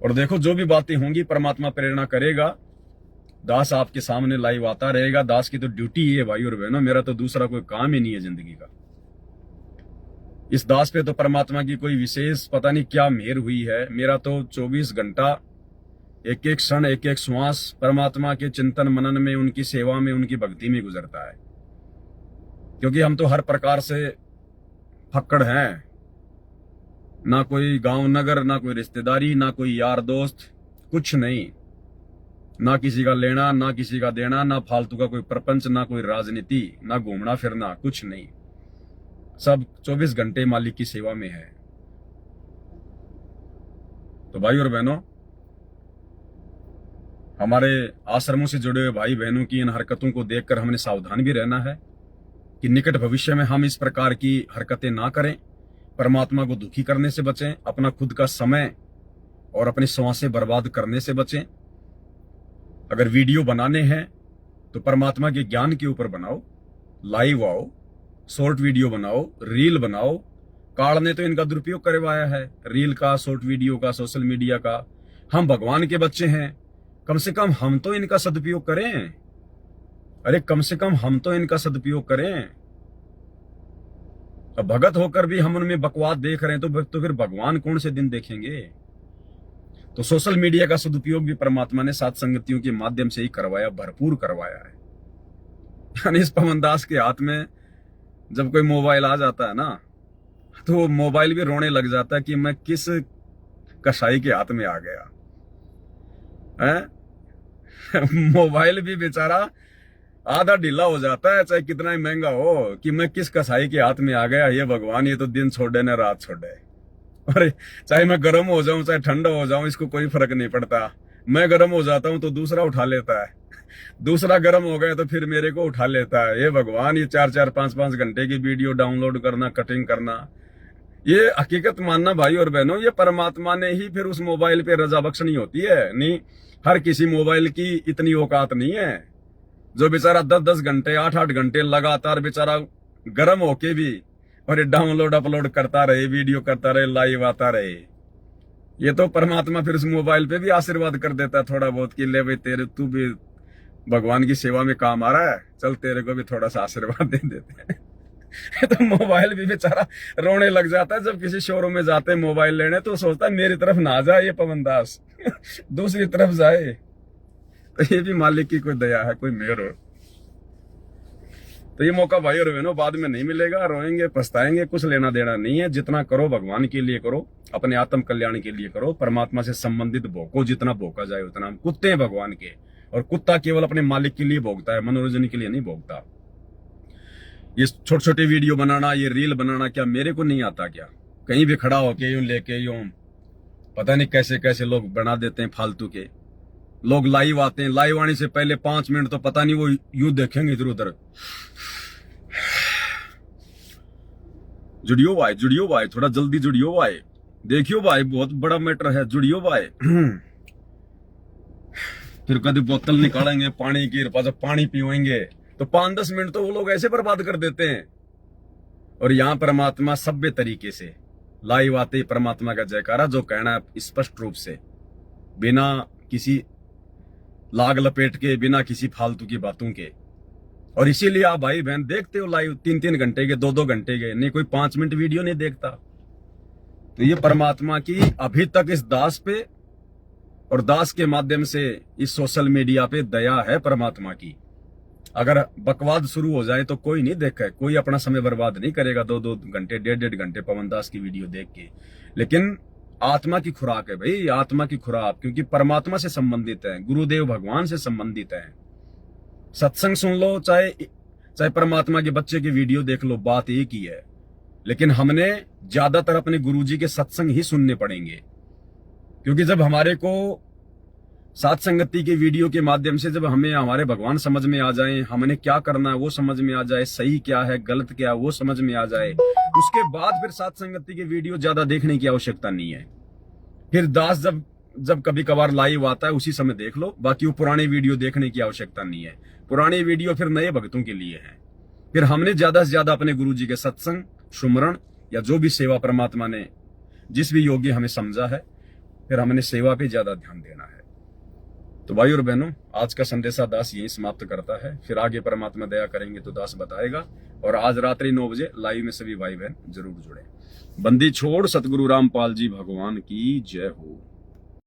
और देखो जो भी बातें होंगी परमात्मा प्रेरणा करेगा। दास आपके सामने लाइव आता रहेगा। दास की तो ड्यूटी ही है भाई और बहनों, मेरा तो दूसरा कोई काम ही नहीं है जिंदगी का। इस दास पे तो परमात्मा की कोई विशेष पता नहीं क्या मेहर हुई है। मेरा तो 24 घंटा, एक एक क्षण, एक एक श्वास परमात्मा के चिंतन मनन में, उनकी सेवा में, उनकी भक्ति में गुजरता है। क्योंकि हम तो हर प्रकार से फक्कड़ हैं, ना कोई गांव नगर, ना कोई रिश्तेदारी, ना कोई यार दोस्त, कुछ नहीं, ना किसी का लेना ना किसी का देना, ना फालतू का कोई प्रपंच, ना कोई राजनीति, ना घूमना फिरना, कुछ नहीं। सब 24 घंटे मालिक की सेवा में है। तो भाई और बहनों, हमारे आश्रमों से जुड़े हुए भाई बहनों की इन हरकतों को देखकर हमने सावधान भी रहना है कि निकट भविष्य में हम इस प्रकार की हरकतें ना करें, परमात्मा को दुखी करने से बचें, अपना खुद का समय और अपनी सांसें बर्बाद करने से बचें। अगर वीडियो बनाने हैं तो परमात्मा के ज्ञान के ऊपर बनाओ, लाइव आओ, शॉर्ट वीडियो बनाओ, रील बनाओ। काल ने तो इनका दुरुपयोग करवाया है, रील का, शॉर्ट वीडियो का, सोशल मीडिया का। हम भगवान के बच्चे हैं, कम से कम हम तो इनका सदुपयोग करें। अरे कम से कम हम तो इनका सदुपयोग करें। अब भगत होकर भी हम उनमें बकवास देख रहे हैं तो फिर भगवान कौन से दिन देखेंगे? तो सोशल मीडिया का सदुपयोग भी परमात्मा ने सात संगतियों के माध्यम से ही करवाया, भरपूर करवाया है। यानी इस पवन दास के हाथ में जब कोई मोबाइल आ जाता है ना, तो वो मोबाइल भी रोने लग जाता है कि मैं किस कसाई के हाथ में आ गया है। मोबाइल भी बेचारा आधा ढीला हो जाता है, चाहे कितना ही महंगा हो, कि मैं किस कसाई के हाथ में आ गया। ये भगवान, ये तो दिन छोड़े न रात छोड़े। अरे चाहे मैं गर्म हो जाऊं चाहे ठंडा हो जाऊं, इसको कोई फर्क नहीं पड़ता। मैं गर्म हो जाता हूं तो दूसरा उठा लेता है, दूसरा गर्म हो गया तो फिर मेरे को उठा लेता है। ये भगवान, ये 4-4, 5-5 घंटे की वीडियो डाउनलोड करना, कटिंग करना, ये हकीकत मानना भाई और बहनों, ये परमात्मा ने ही फिर उस मोबाइल पे रजा बख्शनी होती है। नहीं, हर किसी मोबाइल की इतनी औकात नहीं है। जो बेचारा 10-10 घंटे, 8-8 घंटे लगातार बेचारा गर्म होके भी और ये डाउनलोड अपलोड करता रहे, वीडियो करता रहे, लाइव आता रहे। ये तो परमात्मा फिर उस मोबाइल पे भी आशीर्वाद कर देता है थोड़ा बहुत कि ले भाई तेरे तू भी भगवान की सेवा में काम आ रहा है, चल तेरे को भी थोड़ा सा आशीर्वाद दे देते हैं। तो मोबाइल भी बेचारा रोने लग जाता है जब किसी शोरूम में जाते हैं मोबाइल लेने, तो सोचता है मेरी तरफ ना जाए ये पवन दास, दूसरी तरफ जाए। तो ये भी मालिक की कोई दया है, कोई मेहर हो। तो ये मौका भाई और बहनों बाद में नहीं मिलेगा, रोएंगे पछताएंगे, कुछ लेना देना नहीं है। जितना करो भगवान के लिए करो, अपने आत्म कल्याण के लिए करो, परमात्मा से संबंधित भोगो, जितना भोगा जाए उतना। हम कुत्ते हैं भगवान के, और कुत्ता केवल अपने मालिक के लिए भोगता है, मनोरंजन के लिए नहीं भोगता। ये छोटे छोटे वीडियो बनाना, ये रील बनाना क्या मेरे को नहीं आता क्या? कहीं भी खड़ा होके यूं लेके यूं पता नहीं कैसे कैसे लोग बना देते हैं फालतू के। लोग लाइव आते हैं, लाइव आने से पहले 5 मिनट तो पता नहीं वो यूं देखेंगे इधर उधर। जुड़ियो भाई थोड़ा जल्दी जुड़ियो भाई, देखियो भाई बहुत बड़ा मैटर है, जुड़ियो भाई। फिर कभी बोतल निकालेंगे पानी की, जब पानी पीवेंगे तो 5-10 मिनट तो वो लोग ऐसे बर्बाद कर देते हैं। और यहां परमात्मा सभ्य तरीके से लाइव आते ही परमात्मा का जयकारा, जो कहना है स्पष्ट रूप से, बिना किसी लाग लपेट के, बिना किसी फालतू की बातों के। और इसीलिए आप भाई बहन देखते हो लाइव 3-3 घंटे के, 2-2 घंटे के, नहीं कोई 5 मिनट वीडियो नहीं देखता। तो ये परमात्मा की अभी तक इस दास पे और दास के माध्यम से इस सोशल मीडिया पे दया है परमात्मा की। अगर बकवाद शुरू हो जाए तो कोई नहीं देखे, कोई अपना समय बर्बाद नहीं करेगा 2-2 घंटे, 1.5 घंटे पवन दास की वीडियो देख के। लेकिन आत्मा की खुराक है भाई, आत्मा की खुराक, क्योंकि परमात्मा से संबंधित है, गुरुदेव भगवान से संबंधित है। सत्संग सुन लो, चाहे परमात्मा के बच्चे की वीडियो देख लो, बात एक ही है। लेकिन हमने ज्यादातर अपने गुरुजी के सत्संग ही सुनने पड़ेंगे, क्योंकि जब हमारे को साथ संगति के वीडियो के माध्यम से जब हमें हमारे भगवान समझ में आ जाए, हमने क्या करना है वो समझ में आ जाए, सही क्या है गलत क्या है वो समझ में आ जाए, उसके बाद फिर साथ संगति के वीडियो ज्यादा देखने की आवश्यकता नहीं है। फिर दास जब कभी कभार लाइव आता है उसी समय देख लो, बाकी वो पुराने वीडियो देखने की आवश्यकता नहीं है। पुराने वीडियो फिर नए भक्तों के लिए है। फिर हमने ज्यादा से ज्यादा अपने गुरु जी के सत्संग, सुमरण या जो भी सेवा परमात्मा ने जिस भी योग्य हमें समझा है, फिर हमने सेवा पे ज्यादा ध्यान देना है। तो भाई और बहनों, आज का संदेशा दास यही समाप्त करता है। फिर आगे परमात्मा दया करेंगे तो दास बताएगा। और आज रात्रि 9 बजे लाइव में सभी भाई बहन जरूर जुड़े। बंदी छोड़ सतगुरु रामपाल जी भगवान की जय हो।